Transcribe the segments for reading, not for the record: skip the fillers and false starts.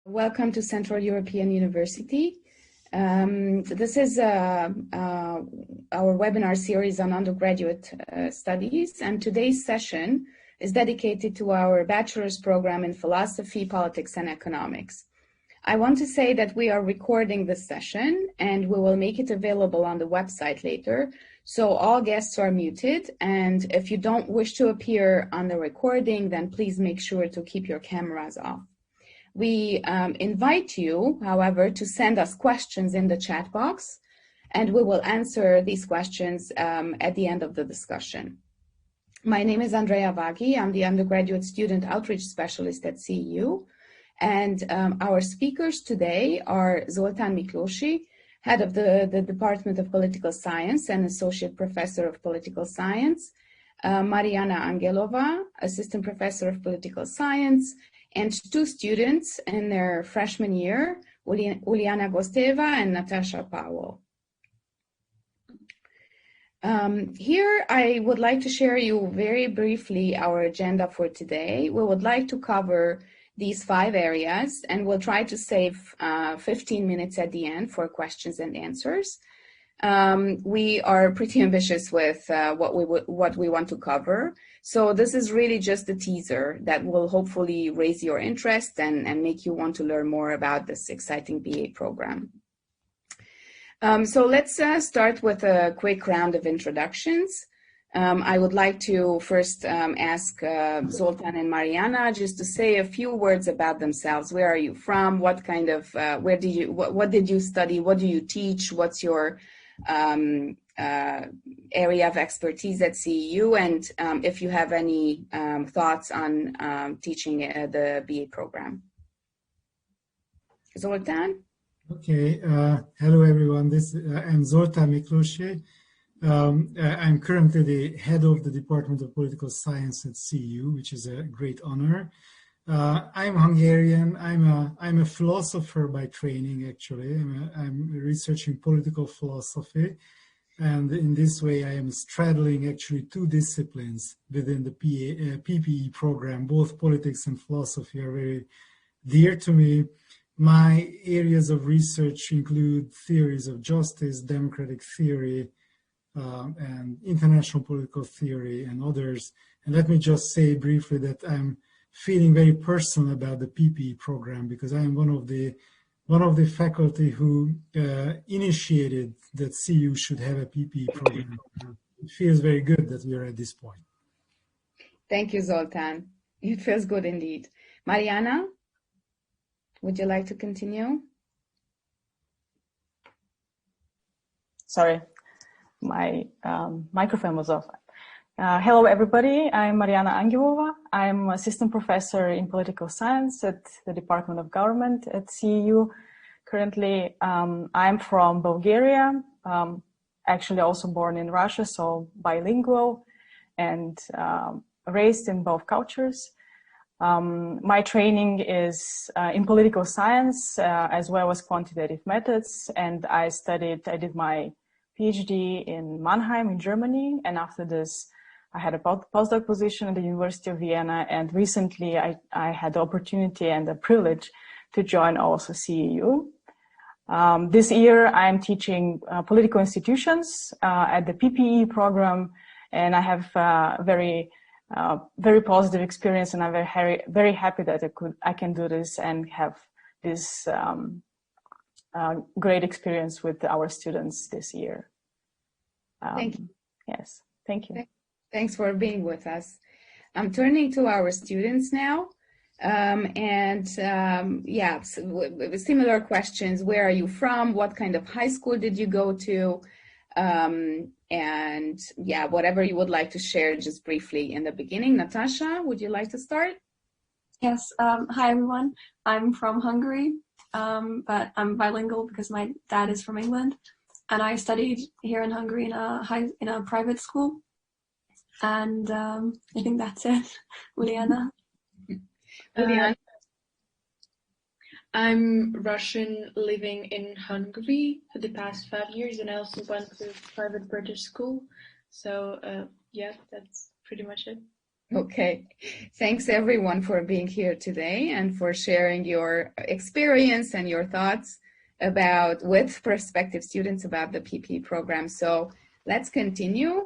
Welcome to Central European University. This is our webinar series on undergraduate studies, and today's session is dedicated to our bachelor's program in philosophy, politics, and economics. I want to say that we are recording this session and we will make it available on the website later, so all guests are muted, and if you don't wish to appear on the recording, then please make sure to keep your cameras off. We invite you, however, to send us questions in the chat box, and we will answer these questions at the end of the discussion. My name is Andrea Vaghi. I'm the undergraduate student outreach specialist at CEU, and our speakers today are Zoltan Miklósi, head of the Department of Political Science and associate professor of political science, Mariyana Angelova, assistant professor of political science, and two students in their freshman year, Uliana Gosteeva and Natasha Powell. Here I would like to share you very briefly our agenda for today. We would like to cover these 5 areas, and we'll try to save 15 minutes at the end for questions and answers. We are pretty ambitious with what we want to cover. So this is really just a teaser that will hopefully raise your interest and make you want to learn more about this exciting BA program. So let's start with a quick round of introductions. I would like to first ask Zoltan and Mariyana just to say a few words about themselves. Where are you from? What kind of, what did you study? What do you teach? What's your area of expertise at CEU, and if you have any thoughts on teaching the BA program. Zoltan? Okay, hello everyone. I'm Zoltan Miklósi. I'm currently the head of the Department of Political Science at CEU, which is a great honor. I'm Hungarian. I'm a philosopher by training, actually. I'm researching political philosophy, and in this way I am straddling actually 2 disciplines within the PPE program. Both politics and philosophy are very dear to me. My areas of research include theories of justice, democratic theory, and international political theory, and others. And let me just say briefly that I'm feeling very personal about the PPE program, because I am one of the faculty who initiated that CEU should have a PPE program. It feels very good that we are at this point. Thank you, Zoltan. It feels good indeed. Mariyana, would you like to continue? Sorry, my microphone was off. Hello, everybody. I'm Mariyana Angelova. I'm assistant professor in political science at the Department of Government at CEU. Currently, I'm from Bulgaria, actually also born in Russia, so bilingual and raised in both cultures. My training is in political science as well as quantitative methods, and I did my PhD in Mannheim in Germany, and after this I had a postdoc position at the University of Vienna, and recently I had the opportunity and the privilege to join also CEU. This year I'm teaching political institutions at the PPE program, and I have very positive experience, and I'm very happy that I can do this and have this great experience with our students this year. Thank you. Yes, thank you. Thanks for being with us. I'm turning to our students now. Similar questions. Where are you from? What kind of high school did you go to? Whatever you would like to share just briefly in the beginning. Natasha, would you like to start? Yes. Hi, everyone. I'm from Hungary, but I'm bilingual because my dad is from England. And I studied here in Hungary in a private school. And I think that's it. Uliana? I'm Russian, living in Hungary for the past 5 years, and I also went to private British school. So, yeah, that's pretty much it. Okay. Thanks everyone for being here today and for sharing your experience and your thoughts with prospective students about the PP program. So let's continue.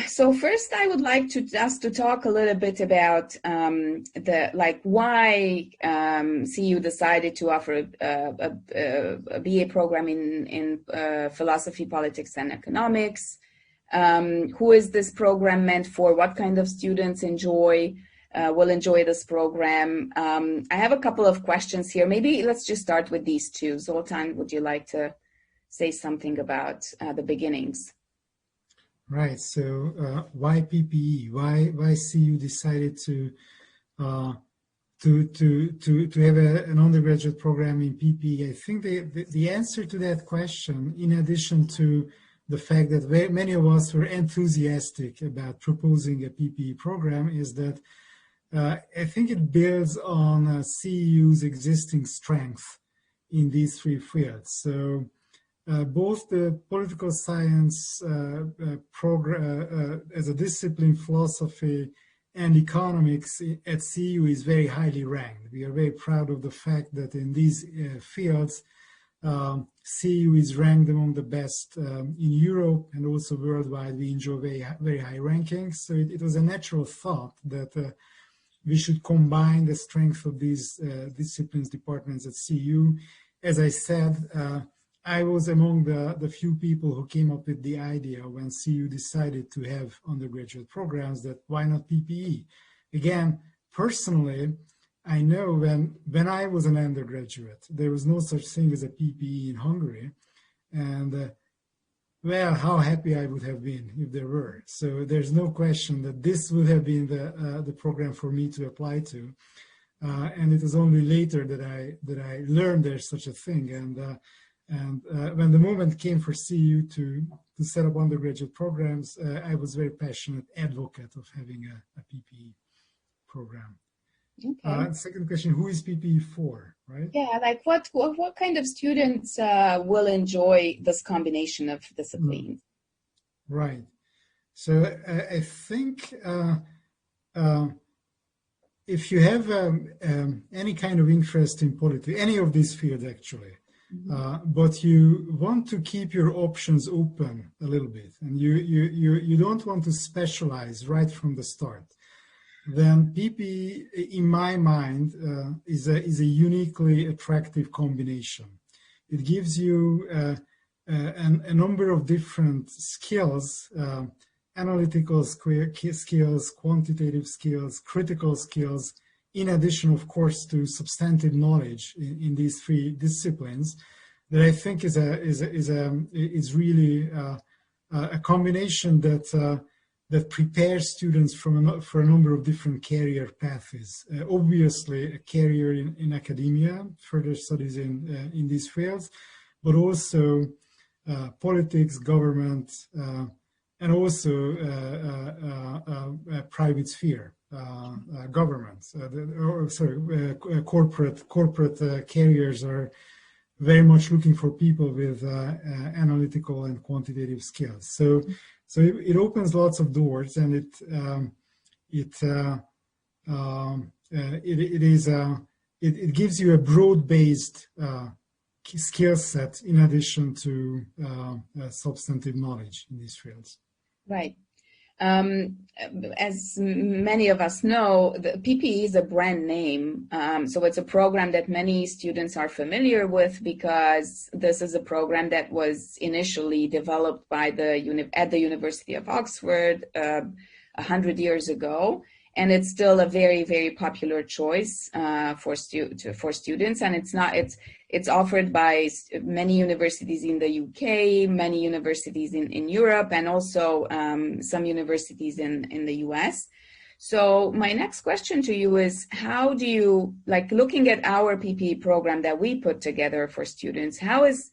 So first, I would like to talk a little bit about why CEU decided to offer a BA program in philosophy, politics, and economics. Who is this program meant for? What kind of students will enjoy this program? I have a couple of questions here. Maybe let's just start with these two. Zoltan, would you like to say something about the beginnings? Right. So why PPE? Why CEU decided to have an undergraduate program in PPE? I think the answer to that question, in addition to the fact that many of us were enthusiastic about proposing a PPE program, is that I think it builds on CEU's existing strength in these three fields. So both the political science program as a discipline, philosophy, and economics at CEU is very highly ranked. We are very proud of the fact that in these fields, CEU is ranked among the best in Europe and also worldwide. We enjoy very high rankings. So it was a natural thought that we should combine the strength of these disciplines departments at CEU. As I said, I was among the few people who came up with the idea when CEU decided to have undergraduate programs, that why not PPE? Again, personally, I know when I was an undergraduate, there was no such thing as a PPE in Hungary. And well, how happy I would have been if there were. So there's no question that this would have been the program for me to apply to. And it was only later that I learned there's such a thing. And when the moment came for CEU to set up undergraduate programs, I was very passionate advocate of having a PPE program. Okay. Second question, who is PPE for, right? Yeah, like what kind of students will enjoy this combination of disciplines? Right. So I think if you have any kind of interest in politics, any of these fields actually, but you want to keep your options open a little bit, and you don't want to specialize right from the start, then PPE, in my mind, is a uniquely attractive combination. It gives you a number of different skills, analytical skills, quantitative skills, critical skills, in addition, of course, to substantive knowledge in these three disciplines, that I think is really a combination that prepares students for a number of different career paths. Obviously, a career in academia, further studies in these fields, but also politics, government, and also private sphere, government. Corporate careers are very much looking for people with analytical and quantitative skills. So it opens lots of doors, and it gives you a broad-based skill set in addition to substantive knowledge in these fields. Right. As many of us know, the PPE is a brand name. So it's a program that many students are familiar with because this is a program that was initially developed by at the University of Oxford 100 years ago. And it's still a very, very popular choice for students. And it's offered by many universities in the UK, many universities in Europe, and also some universities in the US. So my next question to you is, how do you, like looking at our PPE program that we put together for students, how is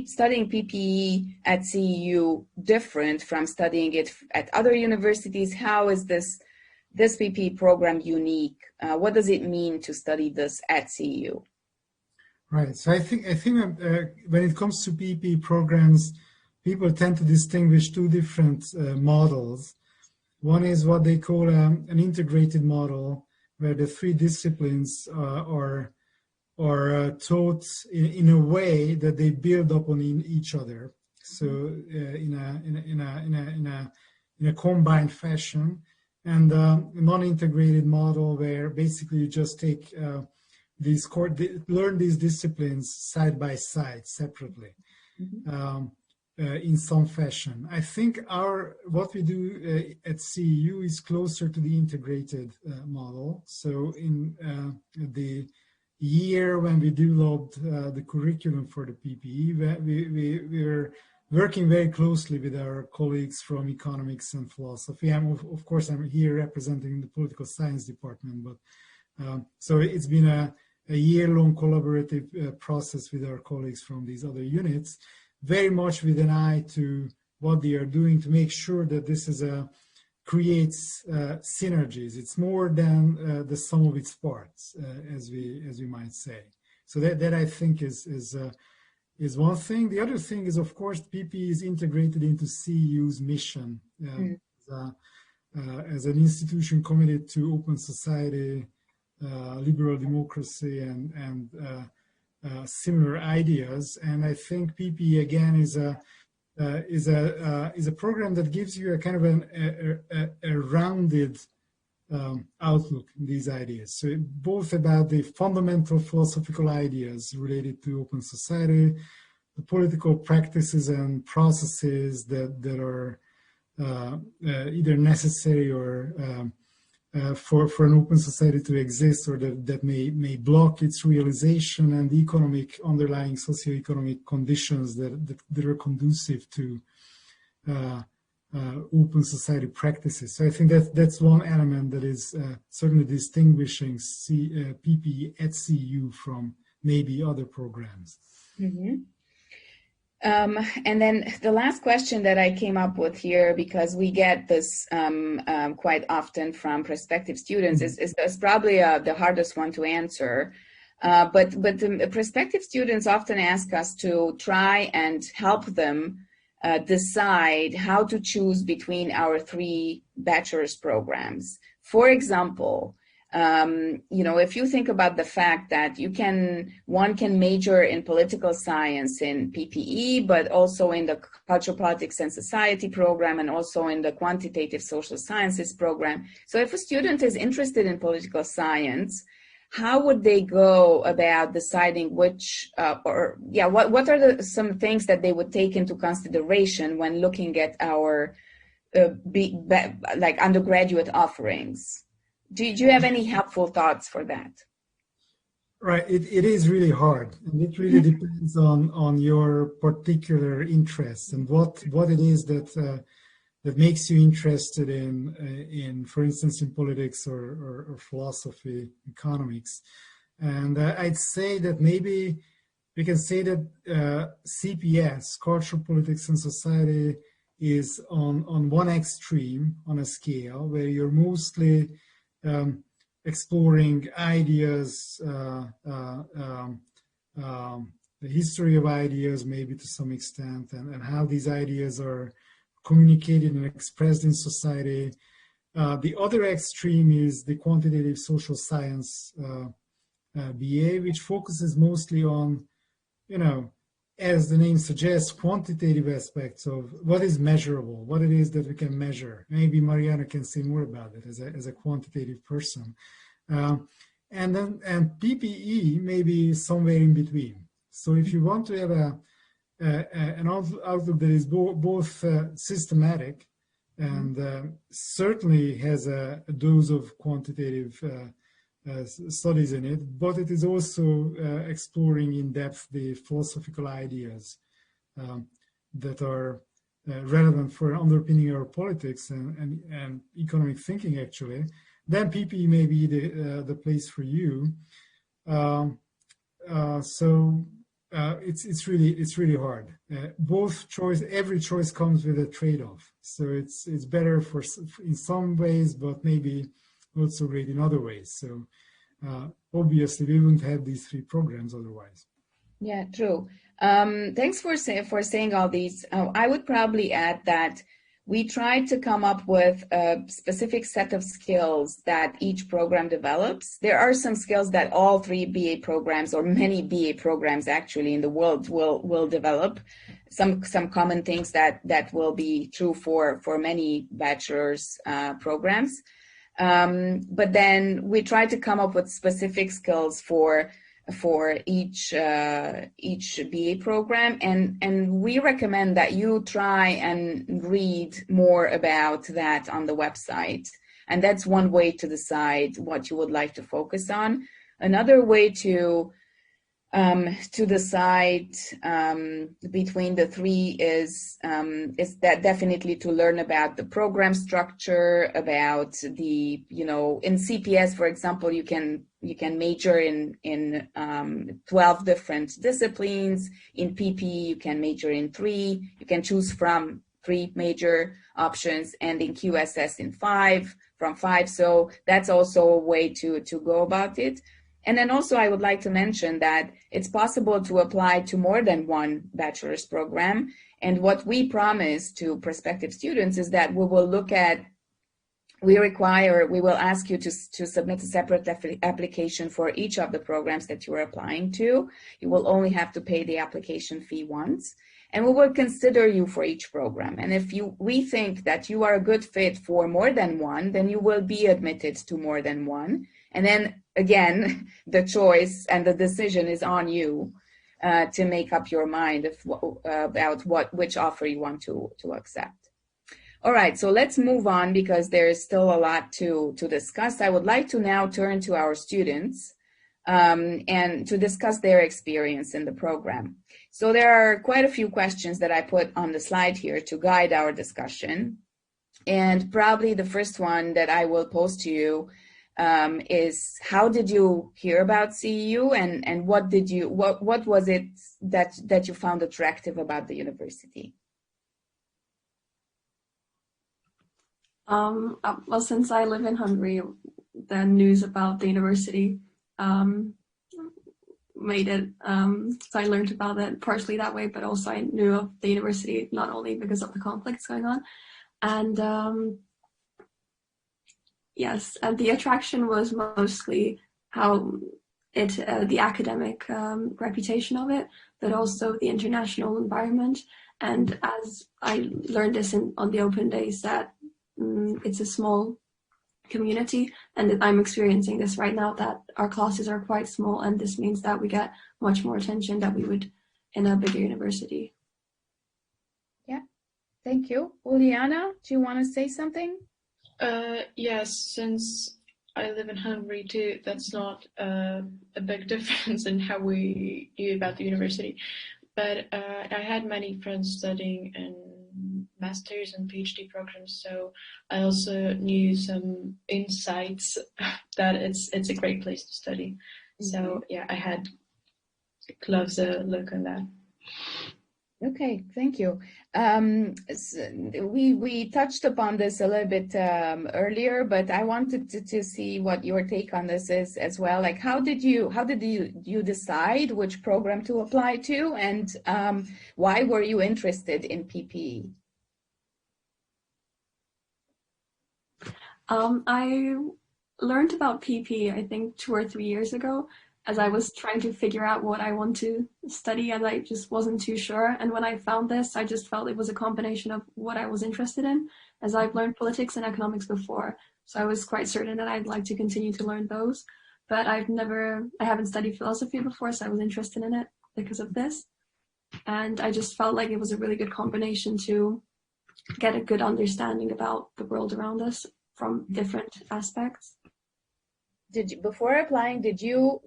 studying PPE at CEU different from studying it at other universities? How is this PPE program unique? What does it mean to study this at CEU? Right. So I think when it comes to PPE programs, people tend to distinguish two different models. One is what they call an integrated model, where the three disciplines are taught in a way that they build upon each other. So in a combined fashion, and a non-integrated model where basically you just take learn these disciplines side by side separately. In some fashion. I think what we do at CEU is closer to the integrated model. So in the year when we developed the curriculum for the PPE, we were working very closely with our colleagues from economics and philosophy. Of course, I'm here representing the political science department, but so it's been a year-long collaborative process with our colleagues from these other units, very much with an eye to what they are doing to make sure that this creates synergies. It's more than the sum of its parts, as we might say. So that I think is one thing. The other thing is, of course, PP is integrated into CEU's mission as an institution committed to open society, liberal democracy, and similar ideas. And I think PP again is a program that gives you a kind of a rounded outlook in these ideas. So both about the fundamental philosophical ideas related to open society, the political practices and processes that are either necessary or for an open society to exist, or that may block its realization, and the underlying socioeconomic conditions that are conducive to open society practices. So I think that's one element that is certainly distinguishing PP at CEU from maybe other programs. Mm-hmm. And then the last question that I came up with here, because we get this quite often from prospective students, is probably the hardest one to answer. But the prospective students often ask us to try and help them decide how to choose between our three bachelor's programs. For example, if you think about the fact that one can major in political science in PPE, but also in the cultural politics and society program, and also in the quantitative social sciences program. So if a student is interested in political science, how would they go about deciding what are some things that they would take into consideration when looking at our undergraduate offerings? Do you have any helpful thoughts for that? Right, it is really hard, and it really depends on your particular interests and what it is that makes you interested in, for instance, in politics or philosophy, economics. And I'd say that maybe we can say that CPS, cultural politics and society, is on one extreme on a scale where you're mostly exploring ideas, the history of ideas maybe to some extent, and how these ideas are communicated and expressed in society. The other extreme is the quantitative social science BA, which focuses mostly on, as the name suggests, quantitative aspects of what is measurable, what it is that we can measure. Maybe Mariana can say more about it as a quantitative person. And PPE may be somewhere in between. So if you want to have an outlook that is both systematic and certainly has a dose of quantitative studies in it, but it is also exploring in depth the philosophical ideas that are relevant for underpinning our politics and economic thinking, actually, then PPE may be the place for you. It's really hard. Every choice comes with a trade-off. So it's better in some ways, but maybe also great in other ways. So obviously we wouldn't have these three programs otherwise. Yeah, true. Thanks for saying all these. I would probably add that we tried to come up with a specific set of skills that each program develops. There are some skills that all 3 BA programs, or many BA programs actually in the world, will develop. Some common things that will be true for many bachelor's programs. But then we try to come up with specific skills for each BA program, and we recommend that you try and read more about that on the website. And that's one way to decide what you would like to focus on. Another way to decide between the 3 is that definitely to learn about the program structure, about the, in CPS, for example, you can major in 12 different disciplines. In PP, you can major in 3. You can choose from 3 major options, and in QSS in 5, from 5. So that's also a way to go about it. And then also I would like to mention that it's possible to apply to more than one bachelor's program. And what we promise to prospective students is that we will ask you to submit a separate application for each of the programs that you are applying to. You will only have to pay the application fee once, and we will consider you for each program. And if we think that you are a good fit for more than one, then you will be admitted to more than one. And then again, the choice and the decision is on you to make up your mind about which offer you want to accept. All right, so let's move on because there is still a lot to discuss. I would like to now turn to our students and to discuss their experience in the program. So there are quite a few questions that I put on the slide here to guide our discussion. And probably the first one that I will pose to you is, how did you hear about CEU, and what was it that you found attractive about the university? Well, since I live in Hungary, the news about the university made it, so I learned about it partially that way, but also I knew of the university not only because of the conflicts going on. And yes, and the attraction was mostly how the academic reputation of it, but also the international environment. And as I learned this on the open days, that it's a small community, and I'm experiencing this right now, that our classes are quite small, and this means that we get much more attention than we would in a bigger university. Yeah, thank you. Uliana, do you want to say something? Yes, since I live in Hungary too, that's not a big difference in how we knew about the university. But I had many friends studying in master's and PhD programs, so I also knew some insights that it's a great place to study. So yeah, I had a closer look on that. Okay, thank you. We touched upon this a little bit earlier, but I wanted to see what your take on this is as well. Like, how did you decide which program to apply to, and why were you interested in PPE? I learned about PP, I think 2 or 3 years ago, as I was trying to figure out what I want to study, and I just wasn't too sure. And when I found this, I just felt it was a combination of what I was interested in, as I've learned politics and economics before. So I was quite certain that I'd like to continue to learn those. But I haven't studied philosophy before, so I was interested in it because of this. And I just felt like it was a really good combination to get a good understanding about the world around us from different aspects. Before applying, did you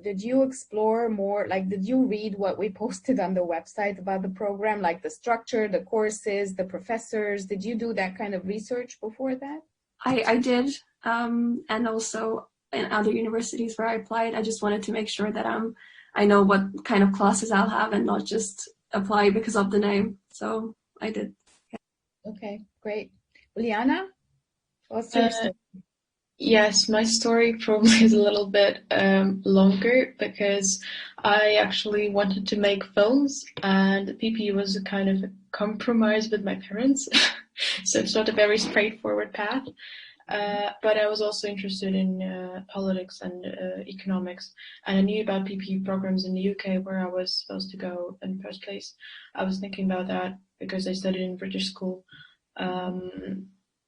explore more, like, did you read what we posted on the website about the program, like the structure, the courses, the professors? Did you do that kind of research before that? I did, and also in other universities where I applied, I just wanted to make sure that I know what kind of classes I'll have and not just apply because of the name. So I did. Yeah. Okay, great. Uliana, what's your story? Yes, my story probably is a little bit longer because I actually wanted to make films, and PP was a kind of a compromise with my parents. So it's not a very straightforward path. But I was also interested in politics and economics, and I knew about PP programs in the UK where I was supposed to go in the first place. I was thinking about that because I studied in British school.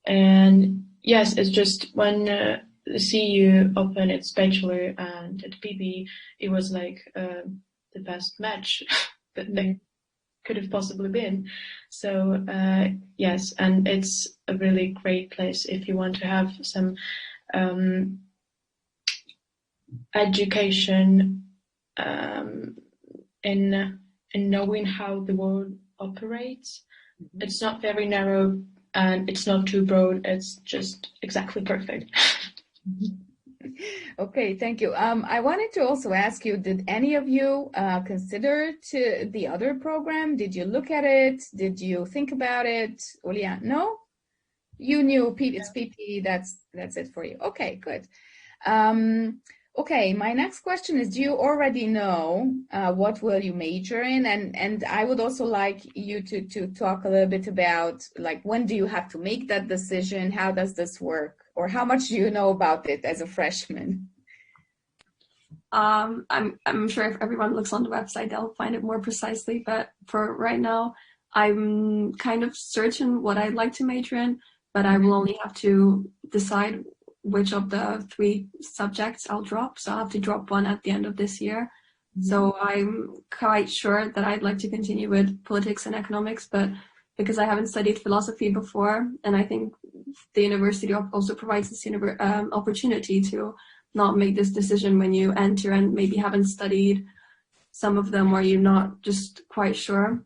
And yes, it's just when the CEU opened its bachelor and at PP, it was like the best match that they could have possibly been. So yes, and it's a really great place if you want to have some education in knowing how the world operates. It's not very narrow and it's not too broad. It's just exactly perfect. Okay, thank you. I wanted to also ask you, did any of you consider the other program? Did you look at it? Did you think about it? Uliana, no? You knew it's PP, that's it for you. Okay, good. Okay, my next question is, do you already know what will you major in? And I would also like you to talk a little bit about, like, when do you have to make that decision? How does this work? Or how much do you know about it as a freshman? I'm sure if everyone looks on the website, they'll find it more precisely. But for right now, I'm kind of certain what I'd like to major in, but I will only have to decide which of the 3 subjects I'll drop. So I'll have to drop one at the end of this year. So I'm quite sure that I'd like to continue with politics and economics, but because I haven't studied philosophy before, and I think the university also provides this opportunity to not make this decision when you enter and maybe haven't studied some of them, or you're not just quite sure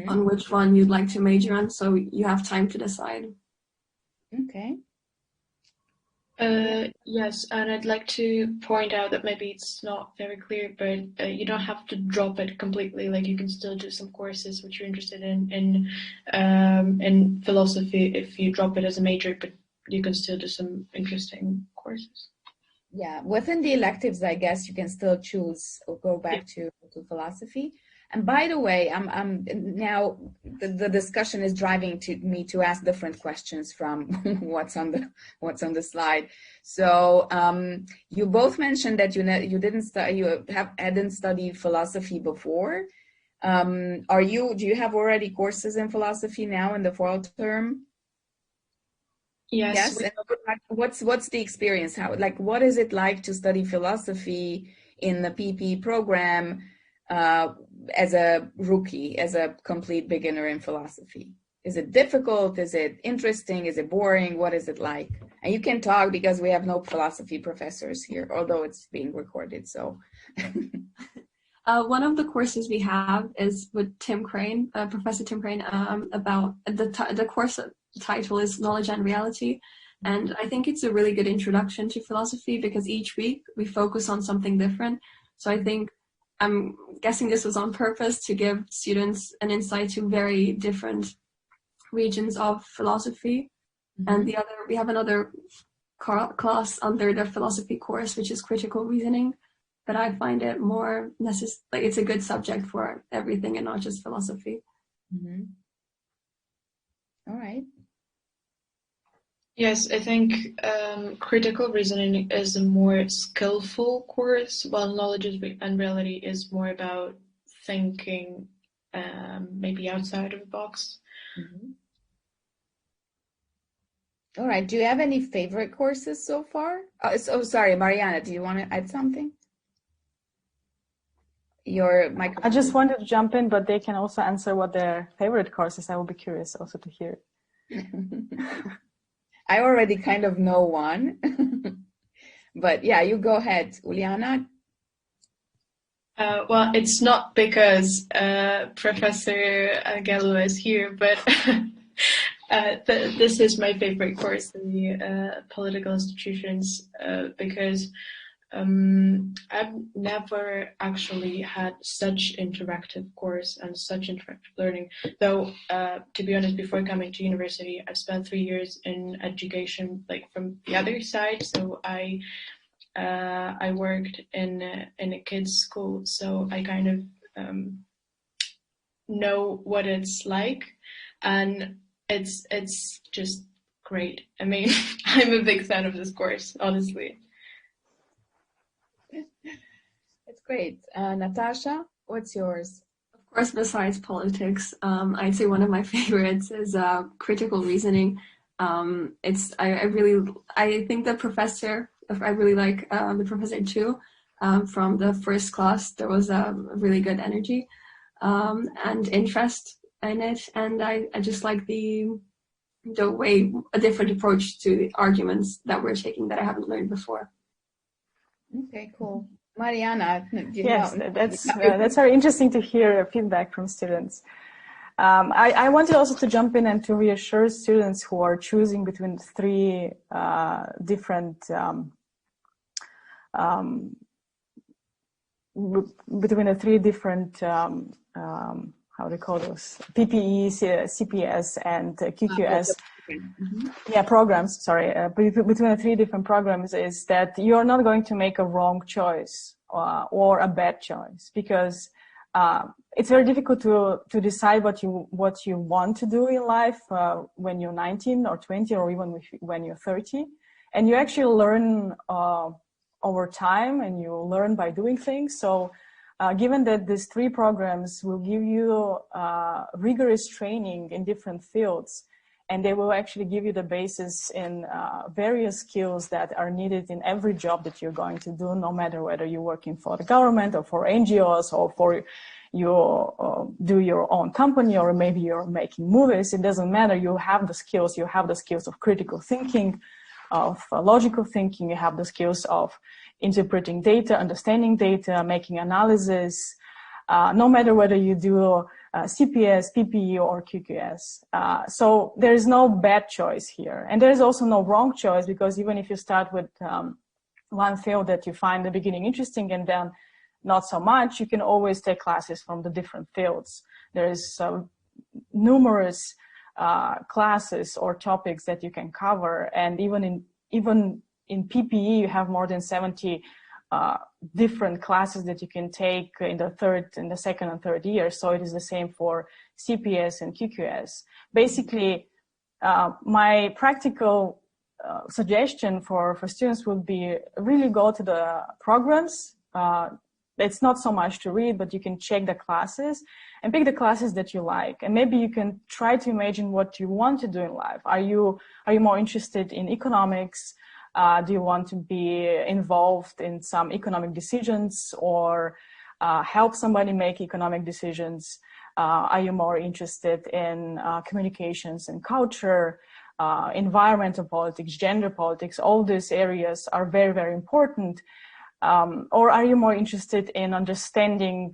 on which one you'd like to major on, so you have time to decide. Okay. Yes, and I'd like to point out that maybe it's not very clear, but you don't have to drop it completely. Like, you can still do some courses which you're interested in philosophy if you drop it as a major, but you can still do some interesting courses. Yeah, within the electives, I guess you can still choose or go back to philosophy. And by the way, I'm now the discussion is driving me to ask different questions from what's on the slide. So you both mentioned that you hadn't studied philosophy before. Do you have already courses in philosophy now in the fall term? Yes. And what's the experience? What is it like to study philosophy in the PP program? As a rookie, as a complete beginner in philosophy? Is it difficult? Is it interesting? Is it boring? What is it like? And you can talk because we have no philosophy professors here, although it's being recorded. So, one of the courses we have is with Tim Crane, Professor Tim Crane, about the course title is Knowledge and Reality. And I think it's a really good introduction to philosophy because each week we focus on something different. So I think I'm guessing this was on purpose to give students an insight to very different regions of philosophy. And we have another class under the philosophy course, which is critical reasoning. But I find it more necessary. Like, it's a good subject for everything and not just philosophy. All right. Yes, I think critical reasoning is a more skillful course, while knowledge and reality is more about thinking maybe outside of the box. All right. Do you have any favorite courses so far? Sorry, Mariana, do you want to add something? Your microphone. I just wanted to jump in, but they can also answer what their favorite course is. I will be curious also to hear. I already kind of know one, but yeah, you go ahead, Uliana. Well, it's not because Professor Angelova is here, but this is my favorite course in the political institutions because I've never actually had such interactive course and such interactive learning. Though, to be honest, before coming to university, I've spent 3 years in education, like from the other side. So I worked in a kids' school, so I kind of know what it's like. And it's just great. I mean, I'm a big fan of this course, honestly. It's great. Natasha, what's yours? Of course, besides politics, I'd say one of my favorites is critical reasoning. I think the professor, I really like the professor too. From the first class, there was a really good energy and interest in it, and I just like the way, a different approach to the arguments that we're taking that I haven't learned before. Okay, cool. Mariana, yes, that's very interesting to hear feedback from students. I wanted also to jump in and to reassure students who are choosing between three different how do you call those? PPE, CPS, and QQS. Yeah, programs, sorry. Between the three different programs is that you're not going to make a wrong choice or a bad choice, because it's very difficult to decide what you want to do in life when you're 19 or 20 or even when you're 30. And you actually learn over time, and you learn by doing things. So given that these three programs will give you rigorous training in different fields, and they will actually give you the basis in various skills that are needed in every job that you're going to do, no matter whether you're working for the government or for NGOs or for you do your own company, or maybe you're making movies. It doesn't matter. You have the skills. You have the skills of critical thinking, of logical thinking. You have the skills of interpreting data, understanding data, making analysis, no matter whether you do CPS, PPE, or QQS. So there is no bad choice here. And there is also no wrong choice, because even if you start with one field that you find in the beginning interesting and then not so much, you can always take classes from the different fields. There is numerous classes or topics that you can cover, and even in PPE, you have more than 70 different classes that you can take in the second and third year. So it is the same for CPS and QQS. Basically, my practical suggestion for students would be really go to the programs. It's not so much to read, but you can check the classes and pick the classes that you like. And maybe you can try to imagine what you want to do in life. Are you more interested in economics? Do you want to be involved in some economic decisions, or help somebody make economic decisions? Are you more interested in communications and culture, environmental politics, gender politics? All these areas are very, very important. Or are you more interested in understanding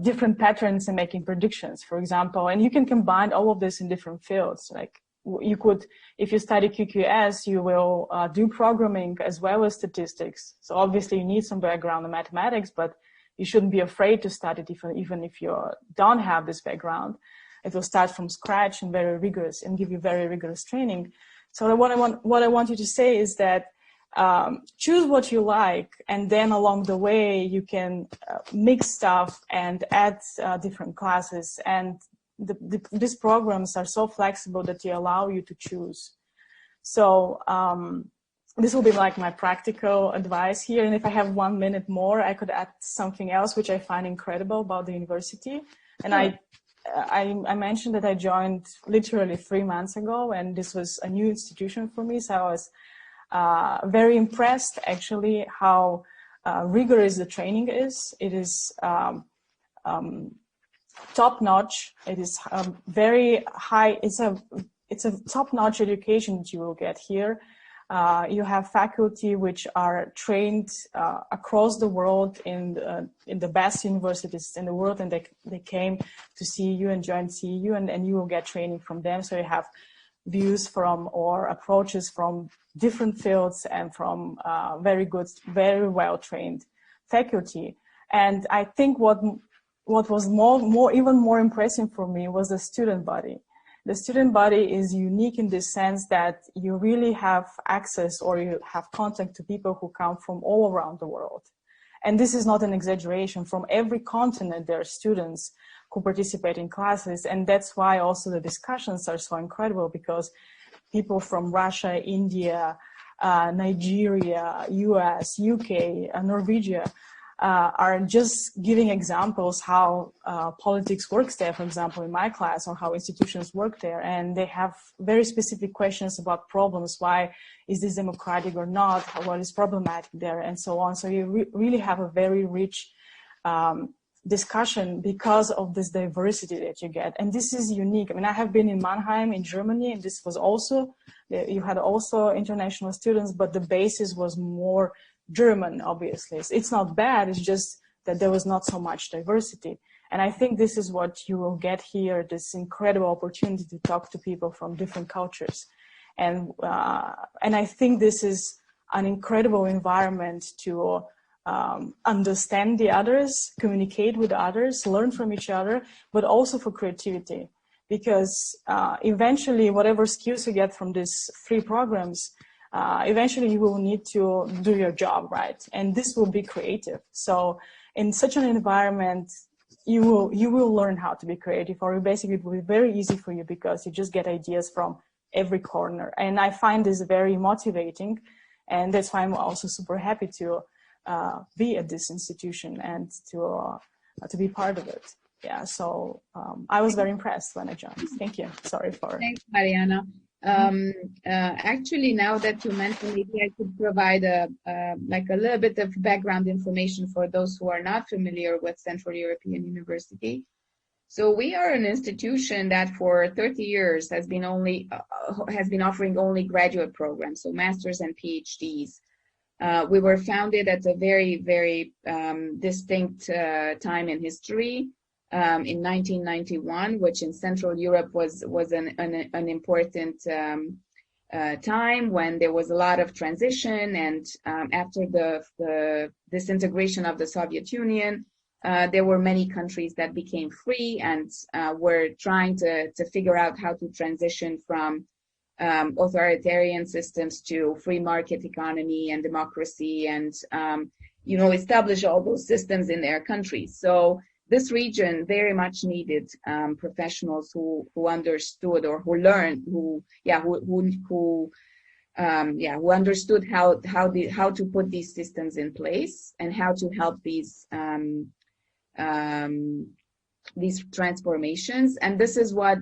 different patterns and making predictions, for example? And you can combine all of this in different fields. Like you could, if you study QQS, you will do programming as well as statistics. So obviously you need some background in mathematics, but you shouldn't be afraid to study it even if you don't have this background. It will start from scratch and very rigorous and give you very rigorous training. So what I want you to say is that choose what you like, and then along the way you can mix stuff and add different classes. And these programs are so flexible that they allow you to choose. So this will be like my practical advice here. And if I have 1 minute more, I could add something else which I find incredible about the university. And I mentioned that I joined literally 3 months ago, and this was a new institution for me. So I was very impressed actually how rigorous the training is. It is top-notch. It is very high. It's a top-notch education that you will get here. You have faculty which are trained across the world in the best universities in the world, and they came to CEU and joined CEU, and you will get training from them. So you have views from or approaches from different fields and from very good, very well-trained faculty. And I think what was even more impressive for me was the student body. The student body is unique in this sense that you really have access, or you have contact to people who come from all around the world. And this is not an exaggeration. From every continent, there are students who participate in classes. And that's why also the discussions are so incredible, because people from Russia, India, Nigeria, US, UK, Norwegia, are just giving examples how politics works there, for example, in my class, or how institutions work there. And they have very specific questions about problems. Why is this democratic or not? What is problematic there, and so on. So you really have a very rich discussion because of this diversity that you get. And this is unique. I mean, I have been in Mannheim in Germany, and this was also, you had also international students, but the basis was more German, obviously. It's not bad, it's just that there was not so much diversity. And I think this is what you will get here, this incredible opportunity to talk to people from different cultures. And I think this is an incredible environment to understand the others, communicate with others, learn from each other, but also for creativity. Because eventually, whatever skills you get from these 3 programs, eventually you will need to do your job, right? And this will be creative. So in such an environment, you will learn how to be creative, or basically it will be very easy for you because you just get ideas from every corner. And I find this very motivating. And that's why I'm also super happy to be at this institution and to be part of it. Yeah, so I was very impressed when I joined. Thank you. Sorry for... Thanks, Mariana. Actually, now that you mentioned, maybe I could provide a little bit of background information for those who are not familiar with Central European University. So we are an institution that for 30 years has been offering only graduate programs, so masters and PhDs. We were founded at a very, very distinct time in history. In 1991, which in Central Europe was an important time when there was a lot of transition, and after the disintegration of the Soviet Union, there were many countries that became free and were trying to figure out how to transition from authoritarian systems to free market economy and democracy, and establish all those systems in their countries. So this region very much needed professionals who understood, or who learned, who understood how to put these systems in place and how to help these transformations. And this is why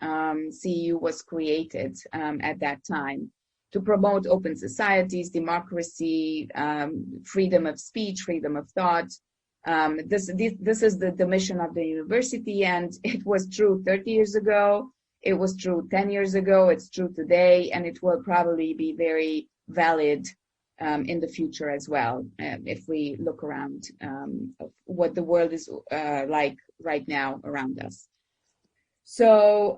CEU was created at that time, to promote open societies, democracy, freedom of speech, freedom of thought. This is the mission of the university, and it was true 30 years ago, it was true 10 years ago, it's true today, and it will probably be very valid in the future as well, if we look around what the world is like right now around us. So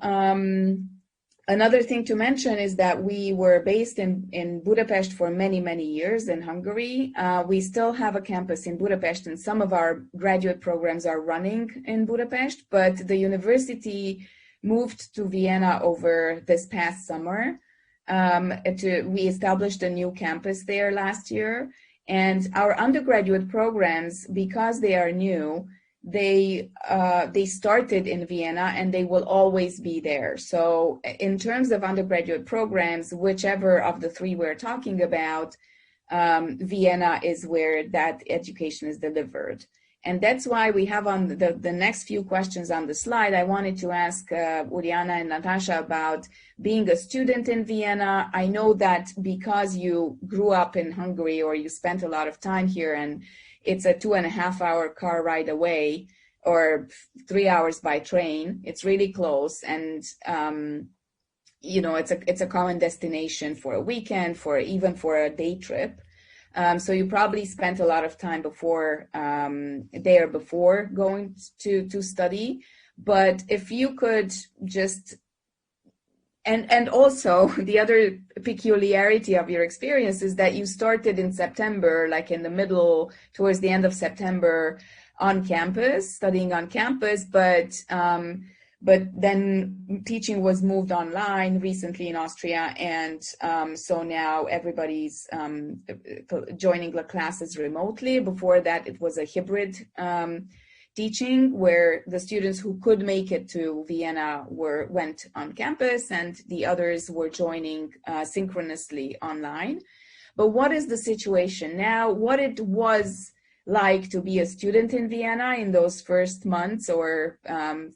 another thing to mention is that we were based in Budapest for many, many years in Hungary. We still have a campus in Budapest, and some of our graduate programs are running in Budapest, but the university moved to Vienna over this past summer. We established a new campus there last year, and our undergraduate programs, because they are new, they started in Vienna and they will always be there. So in terms of undergraduate programs, whichever of the 3 we're talking about, Vienna is where that education is delivered. And that's why we have on the next few questions on the slide, I wanted to ask Uliana and Natasha about being a student in Vienna. I know that because you grew up in Hungary, or you spent a lot of time here, and it's a 2.5-hour car ride away, or 3 hours by train. It's really close, and it's a common destination for a weekend, even for a day trip. So you probably spent a lot of time before going to study. But if you could just, and also the other peculiarity of your experience is that you started in September, like in the middle, towards the end of September, on campus, studying on campus, but but then teaching was moved online recently in Austria, and so now everybody's joining the classes remotely. Before that, it was a hybrid teaching where the students who could make it to Vienna went on campus, and the others were joining synchronously online. But what is the situation now? What it was like to be a student in Vienna in those first months or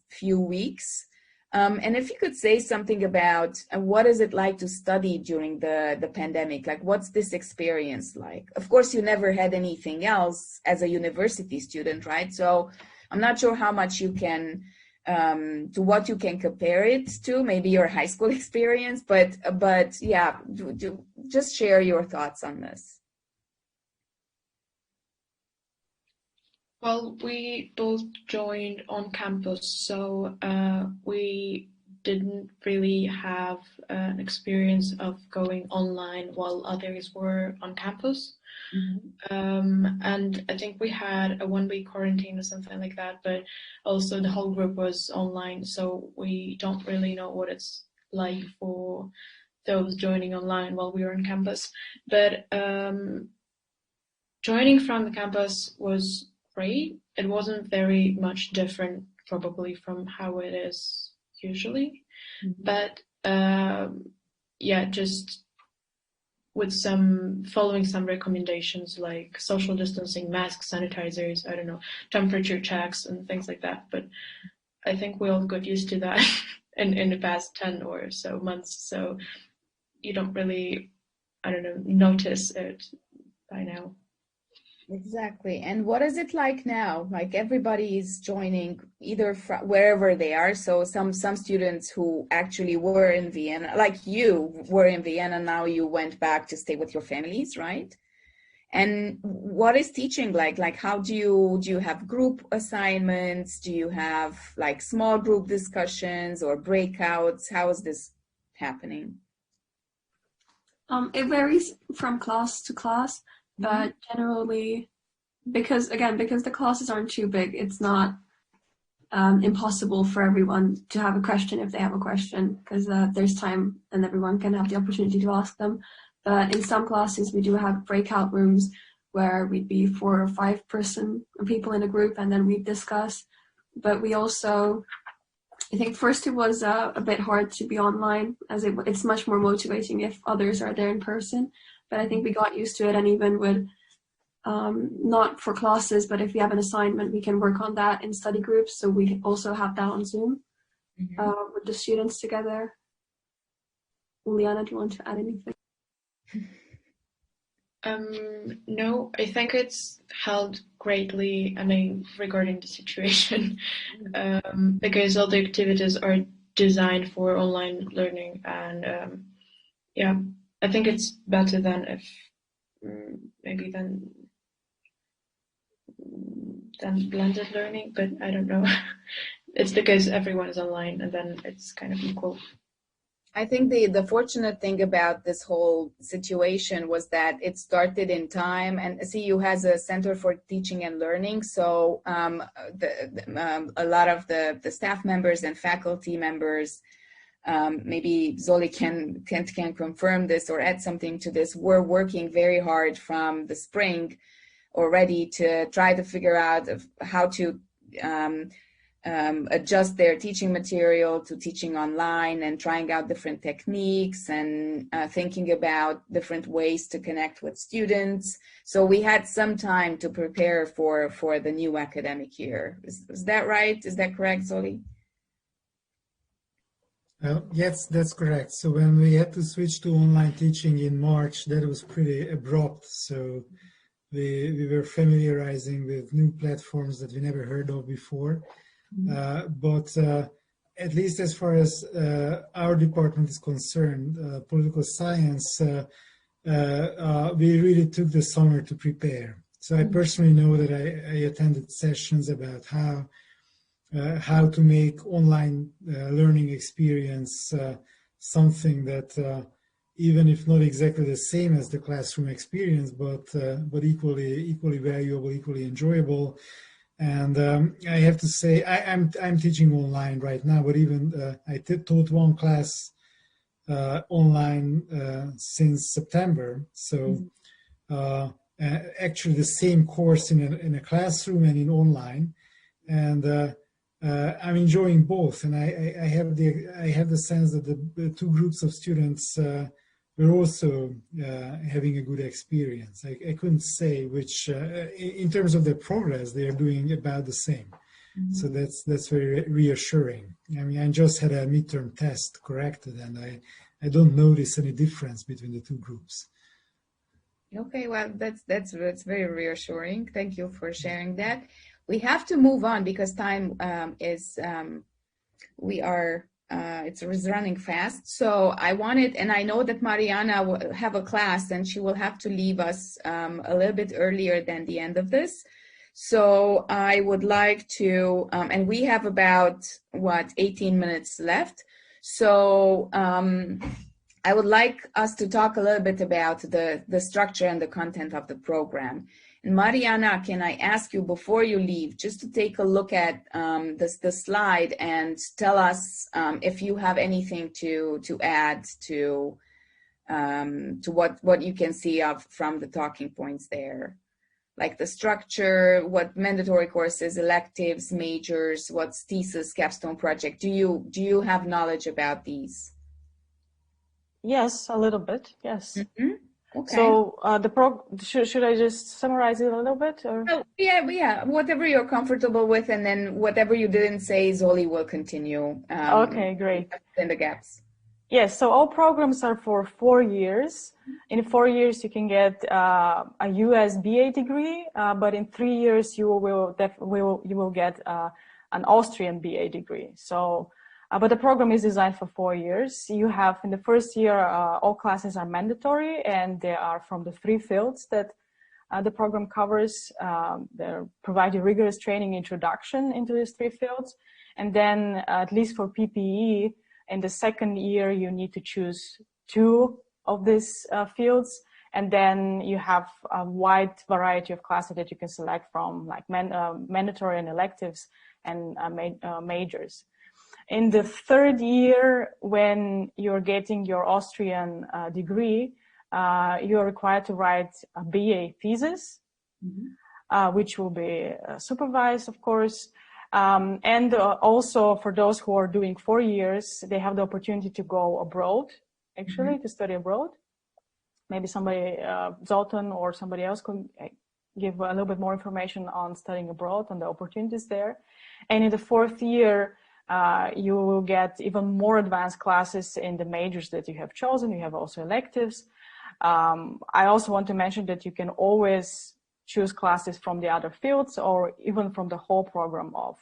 few weeks? And if you could say something about what is it like to study during the pandemic? Like, what's this experience like? Of course, you never had anything else as a university student, right? So I'm not sure how much you can, to what you can compare it to, maybe your high school experience, but yeah, just share your thoughts on this. Well, we both joined on campus, so we didn't really have an experience of going online while others were on campus. And I think we had a 1-week quarantine or something like that, but also the whole group was online, so we don't really know what it's like for those joining online while we were on campus. But joining from the campus was great. It wasn't very much different probably from how it is usually, but yeah, just with following some recommendations like social distancing, masks, sanitizers, I don't know, temperature checks and things like that. But I think we all got used to that in the past 10 or so months, so you don't really, I don't know, notice it by now. Exactly. And what is it like now? Like, everybody is joining either from wherever they are. So some students who actually were in Vienna, like you were in Vienna, now you went back to stay with your families, right? And what is teaching like? Like, how do you have group assignments? Do you have like small group discussions or breakouts? How is this happening? It varies from class to class. But generally, because the classes aren't too big, it's not impossible for everyone to have a question if they have a question, because there's time and everyone can have the opportunity to ask them. But in some classes, we do have breakout rooms where we'd be 4 or 5 people in a group, and then we'd discuss. But we also, I think first it was a bit hard to be online, as it's much more motivating if others are there in person. But I think we got used to it, and even with not for classes, but if we have an assignment, we can work on that in study groups. So we also have that on Zoom with the students together. Uliana, do you want to add anything? No, I think it's helped greatly, I mean, regarding the situation, because all the activities are designed for online learning, and yeah, I think it's better than if maybe than blended learning, but I don't know. It's because everyone is online, and then it's kind of equal. I think the fortunate thing about this whole situation was that it started in time, and CEU has a Center for Teaching and Learning, so a lot of the staff members and faculty members, maybe Zoli can confirm this or add something to this, we're working very hard from the spring already to try to figure out how to adjust their teaching material to teaching online, and trying out different techniques, and thinking about different ways to connect with students. So we had some time to prepare for the new academic year. Is that right? Is that correct, Zoli? Yes, that's correct. So when we had to switch to online teaching in March, that was pretty abrupt. So we were familiarizing with new platforms that we never heard of before. But at least as far as our department is concerned, political science, we really took the summer to prepare. So I personally know that I attended sessions about how to make online learning experience something that even if not exactly the same as the classroom experience, but equally valuable, equally enjoyable. And I have to say, I'm teaching online right now, but even I taught one class online since September. So actually the same course in a classroom and in online. And I'm enjoying both. And I have the sense that the two groups of students we're also having a good experience. I couldn't say which, in terms of their progress, they are doing about the same. Mm-hmm. So that's very reassuring. I mean, I just had a midterm test corrected, and I don't notice any difference between the two groups. Okay, well, that's very reassuring. Thank you for sharing that. We have to move on because time is it's running fast. So I wanted, and I know that Mariana will have a class and she will have to leave us a little bit earlier than the end of this. So I would like to, and we have about, 18 minutes left. So I would like us to talk a little bit about the structure and the content of the program. And Mariana, can I ask you before you leave, just to take a look at the slide and tell us if you have anything to add to what you can see from the talking points there, like the structure, what mandatory courses, electives, majors, what's thesis, capstone project. Do you have knowledge about these? Yes, a little bit. Yes. Mm-hmm. Okay. So should I just summarize it a little bit? Or? Oh, yeah. Whatever you're comfortable with, and then whatever you didn't say, Zoli will continue. Okay, great. In the gaps. Yes. So all programs are for 4 years. In 4 years, you can get a US BA degree, but in 3 years, you will get an Austrian BA degree. So. But the program is designed for 4 years. You have, in the first year, all classes are mandatory, and they are from the 3 fields that the program covers. They provide you rigorous training introduction into these 3 fields. And then, at least for PPE, in the second year, you need to choose 2 of these fields. And then you have a wide variety of classes that you can select from, like mandatory and electives and majors. In the third year, when you're getting your Austrian degree, you're required to write a BA thesis, which will be supervised, of course. And also for those who are doing 4 years, they have the opportunity to go abroad, actually, to study abroad. Maybe somebody, Zoltan or somebody else could give a little bit more information on studying abroad and the opportunities there. And in the 4th year, you will get even more advanced classes in the majors that you have chosen. You have also electives. I also want to mention that you can always choose classes from the other fields or even from the whole program of.